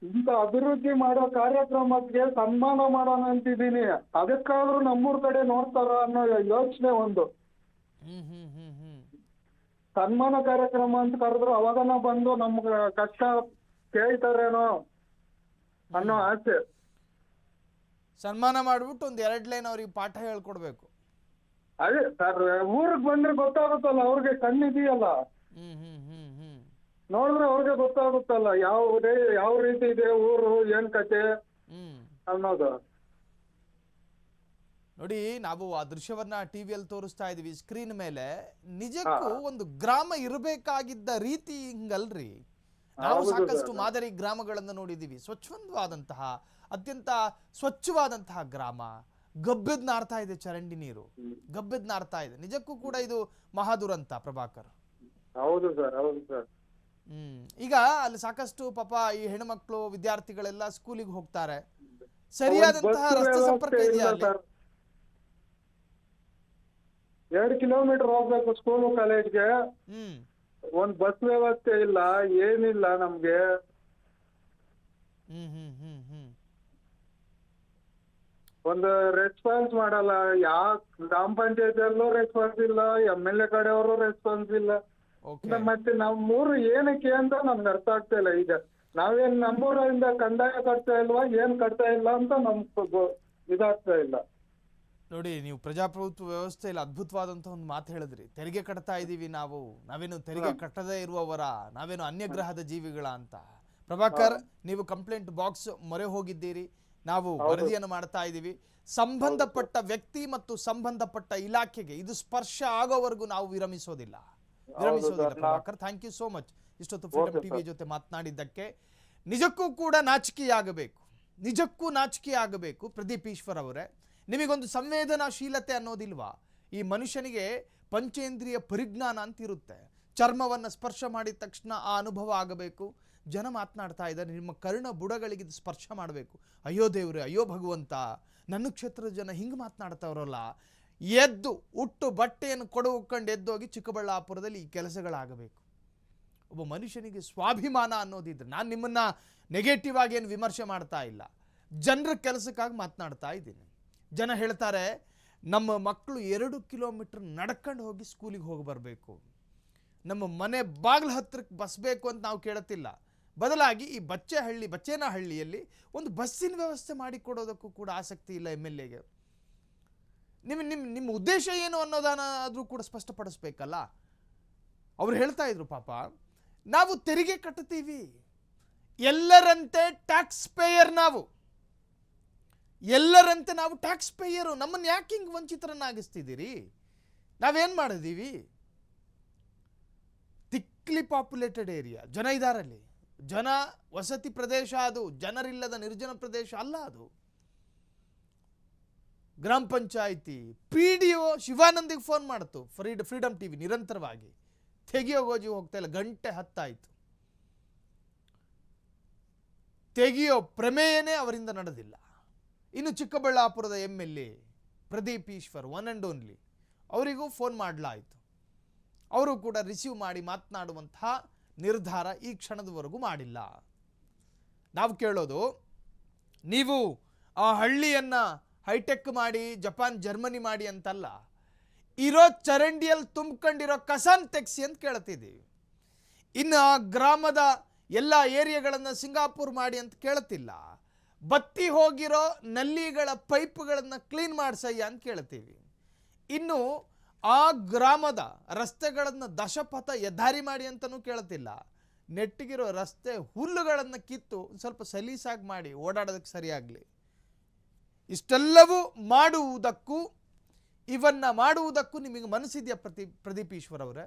G: ಇಂಥ ಅಭಿವೃದ್ಧಿ ಮಾಡೋ ಕಾರ್ಯಕ್ರಮಕ್ಕೆ ಸನ್ಮಾನ ಮಾಡೋಣ ಅಂತಿದ್ದೀನಿ. ಅದಕ್ಕಾದ್ರೂ ನಮ್ಮೂರ್ ಕಡೆ ನೋಡ್ತಾರ ಅನ್ನೋ ಯೋಚನೆ ಒಂದು. ಸನ್ಮಾನ ಕಾರ್ಯಕ್ರಮ ಅಂತ ಕರೆದ್ರು ಅವಾಗನ ಬಂದು ನಮ್ಗೆ ಕಷ್ಟ ಕೇಳ್ತಾರೇನೋ ಅನ್ನೋ ಆಸೆ.
A: ಸನ್ಮಾನ ಮಾಡ್ಬಿಟ್ಟು ಒಂದ್ 2 ಲೈನ್ ಅವ್ರಿಗೆ ಪಾಠ ಹೇಳ್ಕೊಡ್ಬೇಕು.
G: ಅದೇ ಸರ್, ಊರಿಗೆ ಬಂದ್ರೆ ಗೊತ್ತಾಗುತ್ತಲ್ಲ ಅವ್ರಿಗೆ, ಕಣ್ಣಿದೆಯಲ್ಲ
A: ಹ್ಮ್ ಹ್ಮ್ ಹ್ಮ್ ಹ್ಮ್
G: ನೋಡಿದ್ರೆ ಅವ್ರಿಗೆ ಗೊತ್ತಾಗುತ್ತಲ್ಲ ಯಾವ ರೀತಿ ಇದೆ ಊರು, ಏನ್ ಕತೆ
A: ಹ್ಮ್
G: ಅನ್ನೋದು.
A: ನೋಡಿ, ನಾವು ಆ ದೃಶ್ಯವನ್ನ ಟಿವಿಯಲ್ಲಿ ತೋರಿಸ್ತಾ ಇದೀವಿ ಸ್ಕ್ರೀನ್ ಮೇಲೆ. ನಿಜಕ್ಕೂ ಒಂದು ಗ್ರಾಮ ಇರಬೇಕಾಗಿದ್ದ ರೀತಿ ಹಿಂಗಲ್ರಿ. ನಾವು
G: ಹೌದು
A: ಸಾಕಷ್ಟು
G: ಸರ್.
A: ಮಾದರಿ ಗ್ರಾಮಗಳನ್ನು ನೋಡಿದೀವಿ. ಸ್ವಚ್ಛಂದವಾದಂತಹ, ಅತ್ಯಂತ ಸ್ವಚ್ಛವಾದಂತಹ ಗ್ರಾಮ. ಗಬ್ಬೆದ್ ನಾರ್ತಾ ಇದೆ ಚರಂಡಿ ನೀರು, ಗಬ್ಬೆದ್ ನಾರ್ತಾ ಇದೆ. ನಿಜಕ್ಕೂ ಕೂಡ ಇದು ಮಹಾದುರಂತ ಪ್ರಭಾಕರ್.
G: ಹೌದು ಸರ್, ಹೌದು ಸರ್.
A: ಈಗ ಅಲ್ಲಿ ಸಾಕಷ್ಟು ಪಾಪ ಈ ಹೆಣ್ಮಕ್ಳು ವಿದ್ಯಾರ್ಥಿಗಳೆಲ್ಲ ಸ್ಕೂಲಿಗೆ ಹೋಗ್ತಾರೆ. ಸರಿಯಾದಂತಹ ರಸ್ತೆ ಸಂಪರ್ಕ ಇದೆಯಾ ಅಲ್ಲಿ?
G: 2 ಕಿಲೋಮೀಟರ್ ಹೋಗ್ಬೇಕು ಸ್ಕೂಲು ಕಾಲೇಜ್ಗೆ. ಒಂದ್ ಬಸ್ ವ್ಯವಸ್ಥೆ ಇಲ್ಲ, ಏನಿಲ್ಲ ನಮ್ಗೆ. ಒಂದು ರೆಸ್ಪಾನ್ಸ್ ಮಾಡಲ್ಲ. ಗ್ರಾಮ ಪಂಚಾಯತಿಯಲ್ಲೂ ರೆಸ್ಪಾನ್ಸ್ ಇಲ್ಲ, MLA ಕಡೆಯವರು ರೆಸ್ಪಾನ್ಸ್ ಇಲ್ಲ. ಮತ್ತೆ ನಮ್ಮೂರು ಏನಕ್ಕೆ ಅಂತ ನಮ್ಗೆ ಅರ್ಥ ಆಗ್ತಾ ಇಲ್ಲ. ಈಗ ನಾವೇನ್ ನಮ್ಮೂರಿಂದ ಕಂದಾಯ ಕಟ್ತಾ ಇಲ್ವಾ, ಏನ್ ಕಟ್ತಾ ಇಲ್ಲ ಅಂತ ನಮ್ಗೆ ಇದಾಗ್ತಾ ಇಲ್ಲ.
A: ನೋಡಿ, ನೀವು ಪ್ರಜಾಪ್ರಭುತ್ವ ವ್ಯವಸ್ಥೆಯಲ್ಲಿ ಅದ್ಭುತವಾದಂತಹ ಒಂದು ಮಾತು ಹೇಳಿದ್ರಿ. ತೆರಿಗೆ ಕಟ್ತಾ ಇದೀವಿ ನಾವೇನು ತೆರಿಗೆ ಕಟ್ಟದೇ ಇರುವವರ, ನಾವೇನು ಅನ್ಯಗ್ರಹದ ಜೀವಿಗಳ ಅಂತ. ಪ್ರಭಾಕರ್, ನೀವು ಕಂಪ್ಲೇಂಟ್ ಬಾಕ್ಸ್ ಮೊರೆ ಹೋಗಿದ್ದೀರಿ. ನಾವು ವರದಿಯನ್ನು ಮಾಡ್ತಾ ಇದ್ದೀವಿ. ಸಂಬಂಧಪಟ್ಟ ವ್ಯಕ್ತಿ ಮತ್ತು ಸಂಬಂಧಪಟ್ಟ ಇಲಾಖೆಗೆ ಇದು ಸ್ಪರ್ಶ ಆಗೋವರೆಗೂ ನಾವು ವಿರಮಿಸೋದಿಲ್ಲ Prabhakar. Thank you so much ಇಷ್ಟೊತ್ತು ಫ್ರೀಡಮ್ ಟಿವಿ ಜೊತೆ ಮಾತನಾಡಿದ್ದಕ್ಕೆ. ನಿಜಕ್ಕೂ ಕೂಡ ನಾಚಿಕೆಯಾಗಬೇಕು, ನಿಜಕ್ಕೂ ನಾಚಿಕೆಯಾಗಬೇಕು ಪ್ರದೀಪ್ ಈಶ್ವರ್ ಅವರೇ. ನಿಮಗೊಂದು ಸಂವೇದನಾಶೀಲತೆ ಅನ್ನೋದಿಲ್ವಾ? ಈ ಮನುಷ್ಯನಿಗೆ ಪಂಚೇಂದ್ರಿಯ ಪರಿಜ್ಞಾನ ಅಂತಿರುತ್ತೆ. ಚರ್ಮವನ್ನು ಸ್ಪರ್ಶ ಮಾಡಿದ ತಕ್ಷಣ ಆ ಅನುಭವ ಆಗಬೇಕು. ಜನ ಮಾತನಾಡ್ತಾ ಇದ್ದಾರೆ, ನಿಮ್ಮ ಕರ್ಣ ಬುಡಗಳಿಗೆ ಇದು ಸ್ಪರ್ಶ ಮಾಡಬೇಕು. ಅಯ್ಯೋ ದೇವ್ರೆ, ಅಯ್ಯೋ ಭಗವಂತ, ನನ್ನ ಕ್ಷೇತ್ರದ ಜನ ಹಿಂಗೆ ಮಾತನಾಡ್ತಾವ್ರಲ್ಲ. ಎದ್ದು ಉಟ್ಟು ಬಟ್ಟೆಯನ್ನು ಕೊಡುಕೊಂಡು ಎದ್ದೋಗಿ ಚಿಕ್ಕಬಳ್ಳಾಪುರದಲ್ಲಿ ಈ ಕೆಲಸಗಳಾಗಬೇಕು. ಒಬ್ಬ ಮನುಷ್ಯನಿಗೆ ಸ್ವಾಭಿಮಾನ ಅನ್ನೋದಿದ್ರೆ, ನಾನು ನಿಮ್ಮನ್ನ ನೆಗೆಟಿವ್ ಆಗಿ ಏನು ವಿಮರ್ಶೆ ಮಾಡ್ತಾ ಇಲ್ಲ, ಜನರ ಕೆಲಸಕ್ಕಾಗಿ ಮಾತನಾಡ್ತಾ ಇದ್ದೀನಿ. ಜನ ಹೇಳ್ತಾರೆ, ನಮ್ಮ ಮಕ್ಕಳು 2 ಕಿಲೋಮೀಟರ್ ನಡ್ಕೊಂಡು ಹೋಗಿ ಸ್ಕೂಲಿಗೆ ಹೋಗಿ ಬರಬೇಕು, ನಮ್ಮ ಮನೆ ಬಾಗಿಲು ಹತ್ರಕ್ಕೆ ಬಸ್ಬೇಕು ಅಂತ ನಾವು ಕೇಳುತ್ತಿಲ್ಲ. ಬದಲಾಗಿ ಈ ಬಚ್ಚೇನಹಳ್ಳಿಯಲ್ಲಿ ಒಂದು ಬಸ್ಸಿನ ವ್ಯವಸ್ಥೆ ಮಾಡಿಕೊಡೋದಕ್ಕೂ ಕೂಡ ಆಸಕ್ತಿ ಇಲ್ಲ MLAಗೆ. ನಿಮ್ಮ ಉದ್ದೇಶ ಏನು ಅನ್ನೋದನ್ನಾದರೂ ಕೂಡ ಸ್ಪಷ್ಟಪಡಿಸ್ಬೇಕಲ್ಲ. ಅವ್ರು ಹೇಳ್ತಾ ಇದ್ರು, ಪಾಪ ನಾವು ತೆರಿಗೆ ಕಟ್ಟುತ್ತೀವಿ, ಎಲ್ಲರಂತೆ ಟ್ಯಾಕ್ಸ್ ಪೇಯರ್, ಎಲ್ಲರಂತೆ ನಾವು ಟ್ಯಾಕ್ಸ್ ಪೇಯರು, ನಮ್ಮನ್ನು ಯಾಕೆ ಹಿಂಗೆ ವಂಚಿತರನ್ನಾಗಿಸ್ತಿದ್ದೀರಿ? ನಾವೇನು ಮಾಡಿದೀವಿ? ಥಿಕ್ಲಿ ಪಾಪ್ಯುಲೇಟೆಡ್ ಏರಿಯಾ, ಜನ ಇದಾರಲ್ಲಿ, ಜನ ವಸತಿ ಪ್ರದೇಶ, ಅದು ಜನರಿಲ್ಲದ ನಿರ್ಜನ ಪ್ರದೇಶ ಅಲ್ಲ. ಅದು ಗ್ರಾಮ ಪಂಚಾಯಿತಿ PDO ಶಿವಾನಂದಿಗೆ ಫೋನ್ ಮಾಡ್ತು ಫ್ರೀಡಮ್ ಟಿವಿ ನಿರಂತರವಾಗಿ. ತೆಗಿಯೋಗೋಜಿ ಹೋಗ್ತಾ ಇಲ್ಲ, ಗಂಟೆ 10 ಆಯಿತು. ತೆಗಿಯೋ ಪ್ರಮೇಯನೇ ಅವರಿಂದ ನಡೆದಿಲ್ಲ. ಇನ್ನು ಚಿಕ್ಕಬಳ್ಳಾಪುರದ MLA Pradeep Eshwar, one and only, ಅವರಿಗೂ ಫೋನ್ ಮಾಡಲಾಯಿತು. ಅವರು ಕೂಡ ರಿಸೀವ್ ಮಾಡಿ ಮಾತನಾಡುವಂತಹ ನಿರ್ಧಾರ ಈ ಕ್ಷಣದವರೆಗೂ ಮಾಡಿಲ್ಲ. ನಾವು ಕೇಳೋದು, ನೀವು ಆ ಹಳ್ಳಿಯನ್ನು ಹೈಟೆಕ್ ಮಾಡಿ, ಜಪಾನ್ ಜರ್ಮನಿ ಮಾಡಿ ಅಂತಲ್ಲ, ಇರೋ ಚರಂಡಿಯಲ್ಲಿ ತುಂಬಿಕೊಂಡಿರೋ ಕಸನ್ ತೆಗ್ಸಿ ಅಂತ ಕೇಳ್ತಿದ್ದೀವಿ. ಇನ್ನು ಆ ಗ್ರಾಮದ ಎಲ್ಲ ಏರಿಯಾಗಳನ್ನು ಸಿಂಗಾಪುರ್ ಮಾಡಿ ಅಂತ ಕೇಳ್ತಿಲ್ಲ. ಬತ್ತಿ ಹೋಗಿರೋ ನಲ್ಲಿಗಳ ಪೈಪ್ಗಳನ್ನು ಕ್ಲೀನ್ ಮಾಡಿಸಯ್ಯ ಅಂತ ಕೇಳ್ತೀವಿ. ಇನ್ನು ಆ ಗ್ರಾಮದ ರಸ್ತೆಗಳನ್ನು ದಶಪಥ ಹೆದ್ದಾರಿ ಮಾಡಿ ಅಂತಲೂ ಕೇಳ್ತಿಲ್ಲ. ನೆಟ್ಟಿಗಿರೋ ರಸ್ತೆ ಹುಲ್ಲುಗಳನ್ನು ಕಿತ್ತು ಸ್ವಲ್ಪ ಸಲೀಸಾಗಿ ಮಾಡಿ ಓಡಾಡೋದಕ್ಕೆ ಸರಿಯಾಗಲಿ. ಇಷ್ಟೆಲ್ಲವೂ ಮಾಡುವುದಕ್ಕೂ ನಿಮಗೆ ಮನಸ್ಸಿದೆಯಾ ಪ್ರದೀಪ್ ಈಶ್ವರ್ ಅವರೇ?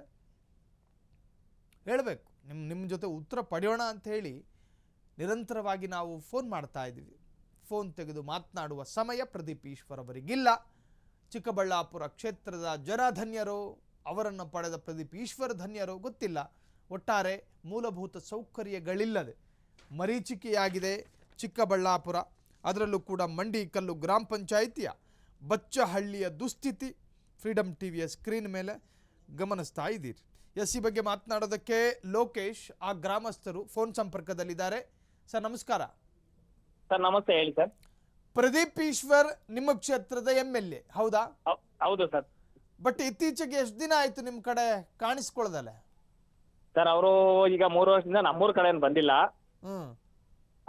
A: ಹೇಳಬೇಕು. ನಿಮ್ಮ ಜೊತೆ ಉತ್ತರ ಪಡೆಯೋಣ ಅಂತ ಹೇಳಿ ನಿರಂತರವಾಗಿ ನಾವು ಫೋನ್ ಮಾಡ್ತಾ ಇದ್ದೀವಿ. ಫೋನ್ ತೆಗೆದು ಮಾತನಾಡುವ ಸಮಯ ಪ್ರದೀಪ್ ಈಶ್ವರ್ ಅವರಿಗಿಲ್ಲ. ಚಿಕ್ಕಬಳ್ಳಾಪುರ ಕ್ಷೇತ್ರದ ಜನ ಧನ್ಯರು, ಅವರನ್ನು ಪಡೆದ ಪ್ರದೀಪ್ ಈಶ್ವರ್ ಧನ್ಯರು ಗೊತ್ತಿಲ್ಲ. ಒಟ್ಟಾರೆ ಮೂಲಭೂತ ಸೌಕರ್ಯಗಳಿಲ್ಲದೆ ಮರೀಚಿಕೆಯಾಗಿದೆ ಚಿಕ್ಕಬಳ್ಳಾಪುರ. ಅದರಲ್ಲೂ ಕೂಡ ಮಂಡಿಕಲ್ಲು ಗ್ರಾಮ ಪಂಚಾಯಿತಿಯ ಬಚ್ಚಹಳ್ಳಿಯ ದುಸ್ಥಿತಿ ಫ್ರೀಡಮ್ ಟಿವಿಯ ಸ್ಕ್ರೀನ್ ಮೇಲೆ ಗಮನಿಸ್ತಾ ಇದ್ದೀರಿ. ಈ ಬಗ್ಗೆ ಮಾತನಾಡೋದಕ್ಕೆ ಲೋಕೇಶ್, ಆ ಗ್ರಾಮಸ್ಥರು ಫೋನ್ ಸಂಪರ್ಕದಲ್ಲಿದ್ದಾರೆ. ಸರ್ ನಮಸ್ಕಾರ.
H: ಸರ್ ನಮಸ್ತೆ, ಹೇಳಿ ಸರ್.
A: ಪ್ರದೀಪ್ ಈಶ್ವರ್ ನಿಮ್ಮ ಕ್ಷೇತ್ರದ MLA ಹೌದಾ?
H: ಹೌದು ಸರ್.
A: ಬಟ್ ಇತ್ತೀಚೆಗೆ ಎಷ್ಟು ದಿನ ಆಯ್ತು ನಿಮ್ಮ ಕಡೆ ಕಾಣಿಸ್ಕೊಳ್ಳದಲ್ಲ?
H: ಸರ್ ಅವರು ಈಗ 3 ವರ್ಷದಿಂದ ನಮ್ಮೂರ್ ಕಡೆ ಬಂದಿಲ್ಲ.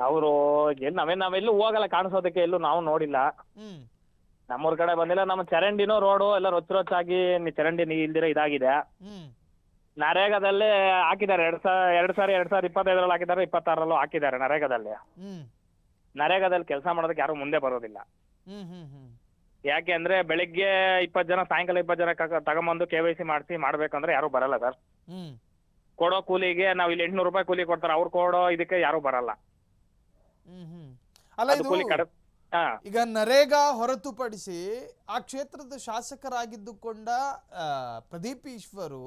H: ಅವರು ಏನ್ ನಾವೆಲ್ಲೂ ಹೋಗಲ್ಲ, ಕಾಣಿಸೋದಕ್ಕೆ ಎಲ್ಲೂ ನಾವು ನೋಡಿಲ್ಲ.
A: ಹ್ಮ್
H: ನಮ್ಮೂರ್ ಕಡೆ ಬಂದಿಲ್ಲ. ನಮ್ಮ ಚರಂಡಿನೂ ರೋಡು ಎಲ್ಲ ರೊಚ್ಚಾಗಿ ಚರಂಡಿ ಇಲ್ದಿರ ಇದಾಗಿದೆ.
A: ಹ್ಮ್
H: ನರೇಗಾದಲ್ಲಿ ಹಾಕಿದ್ದಾರೆ 2025 ಹಾಕಿದ್ದಾರೆ, 26 ಹಾಕಿದ್ದಾರೆ ನರೇಗಾದಲ್ಲಿ.
A: ಹ್ಮ್
H: ನರೇಗಾದಲ್ಲಿ ಕೆಲಸ ಮಾಡೋದಕ್ಕೆ ಯಾರು ಮುಂದೆ ಬರೋದಿಲ್ಲ.
A: ಹ್ಮ್ ಹ್ಮ್ ಹ್ಮ್
H: ಯಾಕೆ ಅಂದ್ರೆ ಬೆಳಿಗ್ಗೆ 20 ಜನ, ಸಾಯಂಕಾಲ 20 ಜನ ತಗೊಂಬಂದು KYC ಮಾಡಿಸಿ ಮಾಡ್ಬೇಕಂದ್ರೆ ಯಾರು ಬರಲ್ಲ ಸರ್.
A: ಹ್ಮ್
H: ಕೊಡೋ ಕೂಲಿಗೆ ನಾವು ಇಲ್ಲಿ 800 ರೂಪಾಯಿ ಕೂಲಿ ಕೊಡ್ತಾರೆ, ಅವ್ರು ಕೊಡೋ ಇದಕ್ಕೆ ಯಾರು ಬರಲ್ಲ.
A: ಹ್ಮ್ ಹ್ಮ್ ಅಲ್ಲ
H: ಅದು
A: ಇದು
H: ಕೂಲಿ ಹಾ
A: ಈಗ ನರೇಗಾ ಹೊರತುಪಡಿಸಿ ಆ ಕ್ಷೇತ್ರದ ಶಾಸಕರಾಗಿದ್ದುಕೊಂಡ ಪ್ರದೀಪ್ ಈಶ್ವರು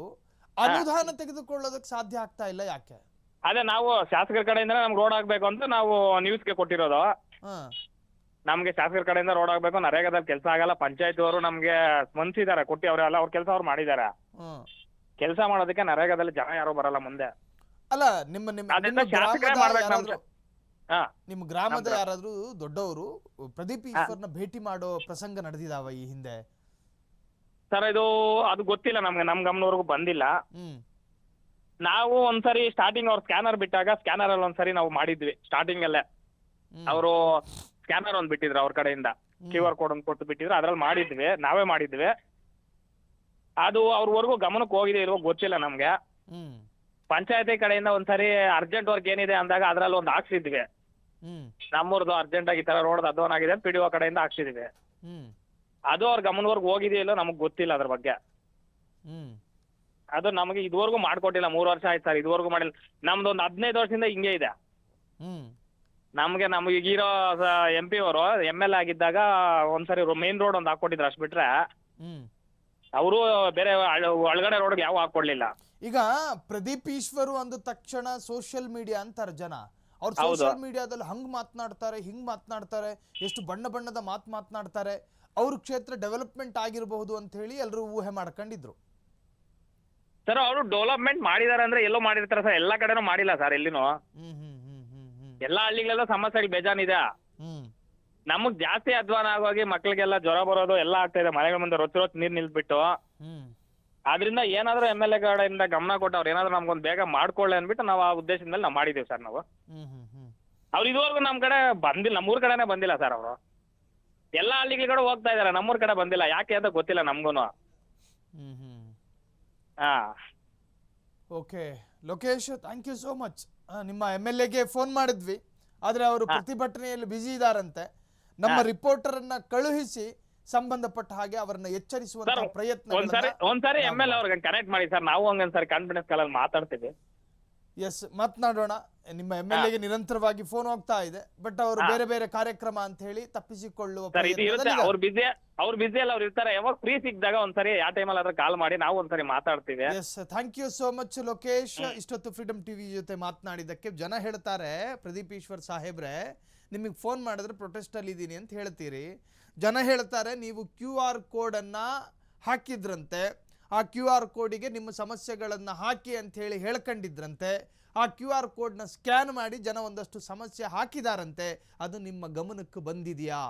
A: ಅನುದಾನ ತೆಗೆದುಕೊಳ್ಳೋದಕ್ಕೆ ಸಾಧ್ಯ ಆಗ್ತಾ ಇಲ್ಲ, ಯಾಕೆ?
H: ಅದೇ ನಾವು ಶಾಸಕರ ಕಡೆಯಿಂದ ನಮ್ಗೆ ರೋಡ್ ಆಗ್ಬೇಕು ಅಂತ ನಾವು ನ್ಯೂಸ್ಗೆ ಕೊಟ್ಟಿರೋದು.
A: ಹಾ
H: ನಮ್ಗೆ ಶಾಸಕರ ಕಡೆಯಿಂದ ರೋಡ್ ಆಗ್ಬೇಕು, ನರೇಗಾದಲ್ಲಿ ಕೆಲಸ ಆಗಲ್ಲ, ಪಂಚಾಯತ್ ಅವರು ನಮ್ಗೆ ಸ್ಪಂದಿಸಿದ್ದಾರೆ, ಕೊಟ್ಟಿ ಅವರೆಲ್ಲ ಅವ್ರ ಕೆಲಸ ಅವ್ರು ಮಾಡಿದ್ದಾರೆ. ಕೆಲಸ ಮಾಡೋದಕ್ಕೆ ನರೇಗಾದಲ್ಲಿ ಜನ ಯಾರು ಬರಲ್ಲ ಮುಂದೆ.
A: ಅಲ್ಲ ನಿಮ್ಮ ನಿಮ್ಮ
H: ಅದರಿಂದ
A: ನಿಮ್ಮ
H: ಶಾಸಕರೇ
A: ಗ್ರಾಮದ
H: ಮಾಡ್ಬೇಕು ನಮ್
A: ಯಾರಾದ್ರೂ-
H: ಹಾ
A: ನಿಮ್ಮ ಗ್ರಾಮದ
H: ನಮ್ಮ
A: ಯಾರಾದ್ರೂ ದೊಡ್ಡವರು ಪ್ರದೀಪ್ ಈಶ್ವರ್ನ ಭೇಟಿ ಮಾಡೋ ಪ್ರಸಂಗ ನಡೆದಿದಾವ ಈ ಹಿಂದೆ?
H: ಸರ್ ಅದು ಗೊತ್ತಿಲ್ಲ ನಮ್ಗೆ, ನಮ್ ಗಮನವರೆಗೂ ಬಂದಿಲ್ಲ.
A: ಹ್ಮ್
H: ನಾವು ಒಂದ್ಸರಿ ಸ್ಟಾರ್ಟಿಂಗ್ ಅವ್ರು ಸ್ಕ್ಯಾನರ್ ಬಿಟ್ಟಾಗ ಸ್ಕ್ಯಾನರ್ ಅಲ್ಲಿ ಒಂದ್ಸರಿ ನಾವು ಮಾಡಿದ್ವಿ ಸ್ಟಾರ್ಟಿಂಗ್ ಅಲ್ಲೇ.
A: ಹ್ಮ್.
H: ಅವರು ಸ್ಕ್ಯಾನರ್ ಒಂದ್ ಬಿಟ್ಟಿದ್ರು ಅವ್ರ ಕಡೆಯಿಂದ, QR ಕೋಡ್ ಒಂದು ಕೊಟ್ಟು ಬಿಟ್ಟಿದ್ರು, ಅದ್ರಲ್ಲಿ ಮಾಡಿದ್ವಿ, ನಾವೇ ಮಾಡಿದ್ವಿ. ಅದು ಅವ್ರವರೆಗೂ ಗಮನಕ್ಕೆ ಹೋಗಿದೆ ಇಲ್ವೋ ಗೊತ್ತಿಲ್ಲ ನಮ್ಗೆ.
A: ಹ್ಮ್
H: ಪಂಚಾಯತಿ ಕಡೆಯಿಂದ ಒಂದ್ಸರಿ ಅರ್ಜೆಂಟ್ ವರ್ಕ್ ಏನಿದೆ ಅಂದಾಗ ಅದ್ರಲ್ಲಿ ಒಂದು ಹಾಕ್ಸಿದ್ವಿ.
A: ಹ್ಮ್
H: ನಮ್ಮೂರ್ದು ಅರ್ಜೆಂಟ್ ಆಗಿ ಈ ತರ ರೋಡ್ ಅಧ್ವಾನ ಆಗಿದೆ ಅಂತ PDO ಕಡೆಯಿಂದ ಹಾಕ್ಸಿದ್ವಿ.
A: ಹ್ಮ್
H: ಅದು ಅವ್ರ ಗಮನವರೆಗೂ ಹೋಗಿದೆಯಲ್ಲೋ ನಮಗ್ ಗೊತ್ತಿಲ್ಲ ಅದ್ರ ಬಗ್ಗೆ.
A: ಹ್ಮ್
H: ಅದು ನಮಗೆ ಇದುವರೆಗೂ ಮಾಡ್ಕೊಟ್ಟಿಲ್ಲ. 3 ವರ್ಷ ಆಯ್ತು ಸರ್, ಇದುವರೆಗೂ ಮಾಡಿಲ್ಲ. ನಮ್ದು ಒಂದು 15 ವರ್ಷದಿಂದ ಹಿಂಗೆ ಇದೆ.
A: ಹ್ಮ್
H: ನಮ್ಗೆ ಈಗಿರೋ MP ಅವರು MLA ಆಗಿದ್ದಾಗ ಒಂದ್ಸರಿ ಮೇನ್ ರೋಡ್ ಒಂದು ಹಾಕೊಟ್ಟಿದ್ರು, ಅಷ್ಟು ಬಿಟ್ರೆ
A: ಹ್ಮ್
H: ಅವರು ಬೇರೆ ಒಳಗಡೆ ರೋಡ್ ಯಾವ ಹಾಕೊಡ್ಲಿಲ್ಲ.
A: ಈಗ ಪ್ರದೀಪ್ ಈಶ್ವರು ಅಂದ ತಕ್ಷಣ ಸೋಷಿಯಲ್ ಮೀಡಿಯಾ ಅಂತಾರೆ ಜನ. ಅವ್ರು
H: ಹೌದು.
A: ಸೋಷಿಯಲ್ ಮೀಡಿಯಾದಲ್ಲಿ ಹಂಗ್ ಮಾತನಾಡ್ತಾರೆ, ಹಿಂಗ್ ಮಾತನಾಡ್ತಾರೆ, ಎಷ್ಟು ಬಣ್ಣ ಬಣ್ಣದ ಮಾತನಾಡ್ತಾರೆ. ಅವ್ರ ಕ್ಷೇತ್ರ ಡೆವಲಪ್ಮೆಂಟ್ ಆಗಿರಬಹುದು ಅಂತ ಹೇಳಿ ಎಲ್ಲರೂ ಊಹೆ ಮಾಡ್ಕೊಂಡಿದ್ರು.
H: ಸರ್ ಅವರು ಡೆವಲಪ್ಮೆಂಟ್ ಮಾಡಿದಾರೆ ಅಂದ್ರೆ ಎಲ್ಲೋ ಮಾಡಿರ್ತಾರೆ ಸರ್, ಎಲ್ಲಾ ಕಡೆನೂ ಮಾಡಿಲ್ಲ ಸರ್ ಎಲ್ಲಿನೂ.
A: ಹ್ಮ್ ಹ್ಮ್ ಹ್ಮ್ ಹ್ಮ್ ಹ್ಮ್
H: ಎಲ್ಲಾ ಹಳ್ಳಿಗಳೆಲ್ಲ ಸಮಸ್ಯೆಗಳು ಬೇಜಾನಿದೆ.
A: ಹ್ಮ್
H: ನಮಗ್ ಜಾಸ್ತಿ ಅಧ್ವಾನ ಆಗೋಗಿ ಮಕ್ಳಿಗೆಲ್ಲ ಜ್ವರ ಬರೋದು ಎಲ್ಲ ಆಗ್ತಾ ಇದೆ. ಮನೆಗಳ ಮುಂದೆ ರೊಚ್ಚ ನೀರ್ ನಿಲ್ಸ್ಬಿಟ್ಟು,
A: ಹ್ಮ್
H: ಆದ್ರಿಂದ ಏನಾದ್ರೂ MLA ಕಡೆಯಿಂದ ಗಮನ ಕೊಟ್ಟು ಅವ್ರು ಏನಾದ್ರು ನಮ್ಗೊಂದು ಬೇಗ ಮಾಡ್ಕೊಳ್ಳಿ ಅಂದ್ಬಿಟ್ಟು ನಾವು ಆ ಉದ್ದೇಶದ ಮೇಲೆ ನಾವು ಮಾಡಿದೀವಿ ಸರ್. ನಾವು
A: ಹ್ಮ್ ಹ್ಮ್ ಹ್ಮ್
H: ಅವ್ರು ಇದುವರೆಗೂ ನಮ್ ಕಡೆ ಬಂದಿಲ್ಲ, ನಮ್ಮೂರ್ ಕಡೆನೆ ಬಂದಿಲ್ಲ ಸರ್. ಅವರು ಎಲ್ಲಾ ಹಳ್ಳಿಗಳ ಕಡೆ ಹೋಗ್ತಾ ಇದಾರೆ, ನಮ್ಮೂರ್ ಕಡೆ ಬಂದಿಲ್ಲ. ಯಾಕೆ ಅಂತ ಗೊತ್ತಿಲ್ಲ ನಮ್ಗೂನು.
A: ಹ್ಮ್ ಹ್ಮ್
H: ಹಾ
A: okay Lokesh, thank you so much. ನಿಮ್ಮ MLAಗೆ ಫೋನ್ ಮಾಡಿದ್ವಿ, ಆದರೆ ಅವರು ಪ್ರತಿಭಟನೆಯಲ್ಲಿ ಬ್ಯುಸಿ ಇದಾರಂತೆ. ನಮ್ಮ ರಿಪೋರ್ಟರ್ ಅನ್ನ ಕಳುಹಿಸಿ ಸಂಬಂಧಪಟ್ಟ ಹಾಗೆ ಅವರನ್ನ ಎಚ್ಚರಿಸುವಂತ ಪ್ರಯತ್ನ.
H: ಒಂದ್ಸರಿ MLA ಅವ್ರಿಗೆ ಕನೆಕ್ಟ್ ಮಾಡಿ ಸರ್, ನಾವು ಹಂಗನ್ಸರಿ ಕಾನ್ಫಿಡೆನ್ಸ್ ಕಾಲಲ್ಲಿ ಮಾತಾಡ್ತೀವಿ.
A: ಎಸ್, ಮಾತನಾಡೋಣ. ನಿಮ್ಮ MLAಗೆ ನಿರಂತರವಾಗಿ ಫೋನ್ ಹೋಗ್ತಾ ಇದೆ, ಬಟ್ ಅವರು ಬೇರೆ ಬೇರೆ ಕಾರ್ಯಕ್ರಮ ಅಂತ ಹೇಳಿ ತಪ್ಪಿಸಿಕೊಳ್ಳುವ
H: ಸರ್ ಇದು ಇರುತ್ತೆ. ಅವ್ರು ಬಿಸಿ ಎಲ್ಲ ಅವ್ರು ಇರ್ತಾರೆ. ಯಾವಾಗ ಫ್ರೀ ಸಿಕ್ಕಿದಾಗ ಒಂದ್ಸರಿ ಯಾವ ಟೈಮಲ್ಲಿ ಆದ್ರೆ ಕಾಲ್ ಮಾಡಿ ನಾವು ಒಂದ್ಸರಿ ಮಾತಾಡ್ತೀವಿ.
A: Yes, thank you so much Lokesh. ಇಷ್ಟೊತ್ತು ಫ್ರೀಡಮ್ ಟಿವಿ ಜೊತೆ ಮಾತನಾಡಿದ್ದಕ್ಕೆ. ಜನ ಹೇಳ್ತಾರೆ ಪ್ರದೀಪ್ ಈಶ್ವರ್ ಸಾಹೇಬ್ರೆ, ನಿಮಗೆ ಫೋನ್ ಮಾಡಿದ್ರೆ ಪ್ರೊಟೆಸ್ಟ್ ಅಲ್ಲಿ ಇದ್ದೀನಿ ಅಂತ ಹೇಳ್ತೀರಿ. ಜನ ಹೇಳ್ತಾರೆ ನೀವು QR ಕೋಡನ್ನ ಹಾಕಿದ್ರಂತೆ, ಆ QR ಕೋಡಿಗೆ ನಿಮ್ಮ ಸಮಸ್ಯೆಗಳನ್ನ ಹಾಕಿ ಅಂತ ಹೇಳಿ ಹೇಳ್ಕೊಂಡಿದ್ರಂತೆ. ಆ QR ಕೋಡ್ನ ಸ್ಕ್ಯಾನ್ ಮಾಡಿ ಜನ ಒಂದಷ್ಟು ಸಮಸ್ಯೆ ಹಾಕಿದಾರಂತೆ. ಅದು ನಿಮ್ಮ ಗಮನಕ್ಕೆ ಬಂದಿದೆಯಾ?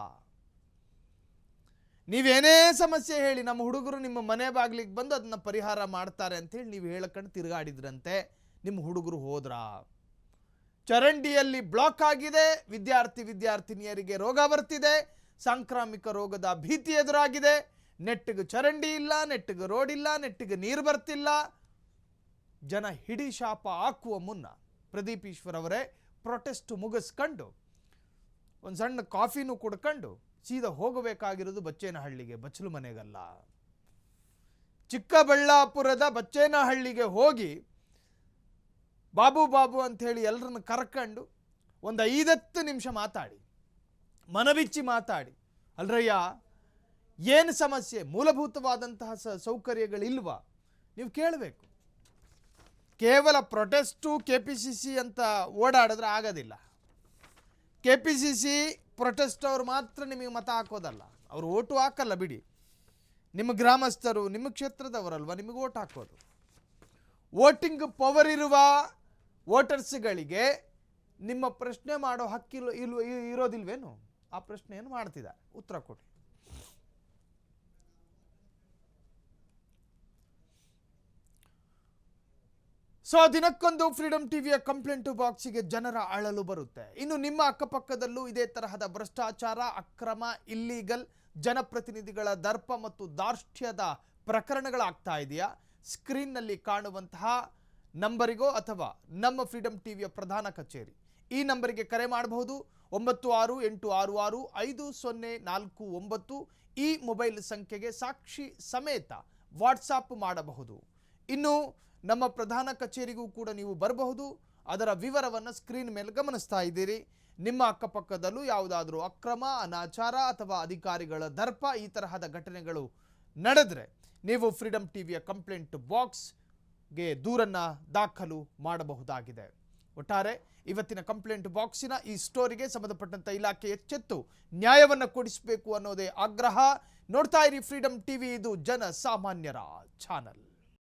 A: ನೀವೇನೇ ಸಮಸ್ಯೆ ಹೇಳಿ ನಮ್ಮ ಹುಡುಗರು ನಿಮ್ಮ ಮನೆ ಬಾಗಿಲಿಗೆ ಬಂದು ಅದನ್ನ ಪರಿಹಾರ ಮಾಡ್ತಾರೆ ಅಂತ ಹೇಳಿ ನೀವು ಹೇಳ್ಕೊಂಡು ತಿರುಗಾಡಿದ್ರಂತೆ. ನಿಮ್ಮ ಹುಡುಗರು ಹೋದ್ರಾ? ಚರಂಡಿಯಲ್ಲಿ ಬ್ಲಾಕ್ ಆಗಿದೆ, ವಿದ್ಯಾರ್ಥಿನಿಯರಿಗೆ ರೋಗ ಬರ್ತಿದೆ, ಸಾಂಕ್ರಾಮಿಕ ರೋಗದ ಭೀತಿ ಎದುರಾಗಿದೆ. ನೆಟ್ಟಿಗೆ ಚರಂಡಿ ಇಲ್ಲ, ನೆಟ್ಟಿಗೆ ರೋಡ್ ಇಲ್ಲ, ನೆಟ್ಟಿಗೆ ನೀರು ಬರ್ತಿಲ್ಲ. ಜನ ಹಿಡಿ ಶಾಪ ಹಾಕುವ ಮುನ್ನ ಪ್ರದೀಪ್ ಈಶ್ವರ್ ಅವರೇ ಪ್ರೊಟೆಸ್ಟ್ ಮುಗಿಸ್ಕೊಂಡು ಒಂದು ಸಣ್ಣ ಕಾಫಿನೂ ಕುಡ್ಕೊಂಡು ಸೀದಾ ಹೋಗಬೇಕಾಗಿರೋದು ಬಚ್ಚೇನಹಳ್ಳಿಗೆ, ಬಚ್ಚಲು ಮನೆಗಲ್ಲ. ಚಿಕ್ಕಬಳ್ಳಾಪುರದ ಬಚ್ಚೇನಹಳ್ಳಿಗೆ ಹೋಗಿ ಬಾಬು ಅಂಥೇಳಿ ಎಲ್ಲರನ್ನು ಕರ್ಕೊಂಡು ಒಂದು 5-10 ನಿಮಿಷ ಮಾತಾಡಿ, ಮನಬಿಚ್ಚಿ ಮಾತಾಡಿ. ಅಲ್ರಯ್ಯ, ಏನು ಸಮಸ್ಯೆ, ಮೂಲಭೂತವಾದಂತಹ ಸೌಕರ್ಯಗಳಿಲ್ವಾ? ನೀವು ಕೇಳಬೇಕು. ಕೇವಲ ಪ್ರೊಟೆಸ್ಟು KPCC ಅಂತ ಓಡಾಡಿದ್ರೆ ಆಗೋದಿಲ್ಲ. KPCC ಪ್ರೊಟೆಸ್ಟ್ ಅವ್ರು ಮಾತ್ರ ನಿಮಗೆ ಮತ ಹಾಕೋದಲ್ಲ, ಅವರು ಓಟು ಹಾಕಲ್ಲ ಬಿಡಿ. ನಿಮ್ಮ ಗ್ರಾಮಸ್ಥರು, ನಿಮ್ಮ ಕ್ಷೇತ್ರದವರಲ್ವ ನಿಮಗೆ ಓಟ್ ಹಾಕೋದು. ವೋಟಿಂಗ್ ಪವರ್ ಇರುವ ವೋಟರ್ಸ್ಗಳಿಗೆ ನಿಮ್ಮ ಪ್ರಶ್ನೆ ಮಾಡೋ ಇರೋದಿಲ್ವೇನು? ಆ ಪ್ರಶ್ನೆಯನ್ನು ಮಾಡ್ತಿದ್ದಾರೆ, ಉತ್ತರ ಕೊಡಿ. ಸೊ ದಿನಕ್ಕೊಂದು ಫ್ರೀಡಮ್ ಟಿವಿಯ ಕಂಪ್ಲೇಂಟ್ ಬಾಕ್ಸಿಗೆ ಜನರ ಅಳಲು ಬರುತ್ತೆ. ಇನ್ನು ನಿಮ್ಮ ಅಕ್ಕಪಕ್ಕದಲ್ಲೂ ಇದೇ ತರಹದ ಭ್ರಷ್ಟಾಚಾರ, ಅಕ್ರಮ, ಇಲ್ಲೀಗಲ್, ಜನಪ್ರತಿನಿಧಿಗಳ ದರ್ಪ ಮತ್ತು ದಾರ್ಷ್ಟ್ಯದ ಪ್ರಕರಣಗಳಾಗ್ತಾ ಇದೆಯಾ? ಸ್ಕ್ರೀನ್ನಲ್ಲಿ ಕಾಣುವಂತಹ ನಂಬರಿಗೋ ಅಥವಾ ನಮ್ಮ ಫ್ರೀಡಮ್ ಟಿವಿಯ ಪ್ರಧಾನ ಕಚೇರಿ ಈ ನಂಬರಿಗೆ ಕರೆ ಮಾಡಬಹುದು. 96865049 ಈ ಮೊಬೈಲ್ ಸಂಖ್ಯೆಗೆ ಸಾಕ್ಷಿ ಸಮೇತ ವಾಟ್ಸಾಪ್ ಮಾಡಬಹುದು. ಇನ್ನು ನಮ್ಮ ಪ್ರಧಾನ ಕಚೇರಿಗೂ ಕೂಡ ನೀವು ಬರಬಹುದು. ಅದರ ವಿವರವನ್ನು ಸ್ಕ್ರೀನ್ ಮೇಲೆ ಗಮನಿಸ್ತಾ ಇದ್ದೀರಿ. ನಿಮ್ಮ ಅಕ್ಕಪಕ್ಕದಲ್ಲೂ ಯಾವುದಾದ್ರೂ ಅಕ್ರಮ, ಅನಾಚಾರ ಅಥವಾ ಅಧಿಕಾರಿಗಳ ದರ್ಪ ಈ ತರಹದ ಘಟನೆಗಳು ನಡೆದರೆ ನೀವು ಫ್ರೀಡಮ್ ಟಿವಿಯ ಕಂಪ್ಲೇಂಟ್ ಬಾಕ್ಸ್ಗೆ ದೂರನ್ನು ದಾಖಲು ಮಾಡಬಹುದಾಗಿದೆ. ಒಟ್ಟಾರೆ ಇವತ್ತಿನ ಕಂಪ್ಲೇಂಟ್ ಬಾಕ್ಸಿನ ಈ ಸ್ಟೋರಿಗೆ ಸಂಬಂಧಪಟ್ಟಂತ ಇಲಾಖೆ ಎಚ್ಚೆತ್ತು ನ್ಯಾಯವನ್ನು ಕೊಡಿಸಬೇಕು ಅನ್ನೋದೇ ಆಗ್ರಹ. ನೋಡ್ತಾ ಇರಿ ಫ್ರೀಡಮ್ ಟಿವಿ, ಇದು ಜನ ಸಾಮಾನ್ಯರ ಚಾನಲ್.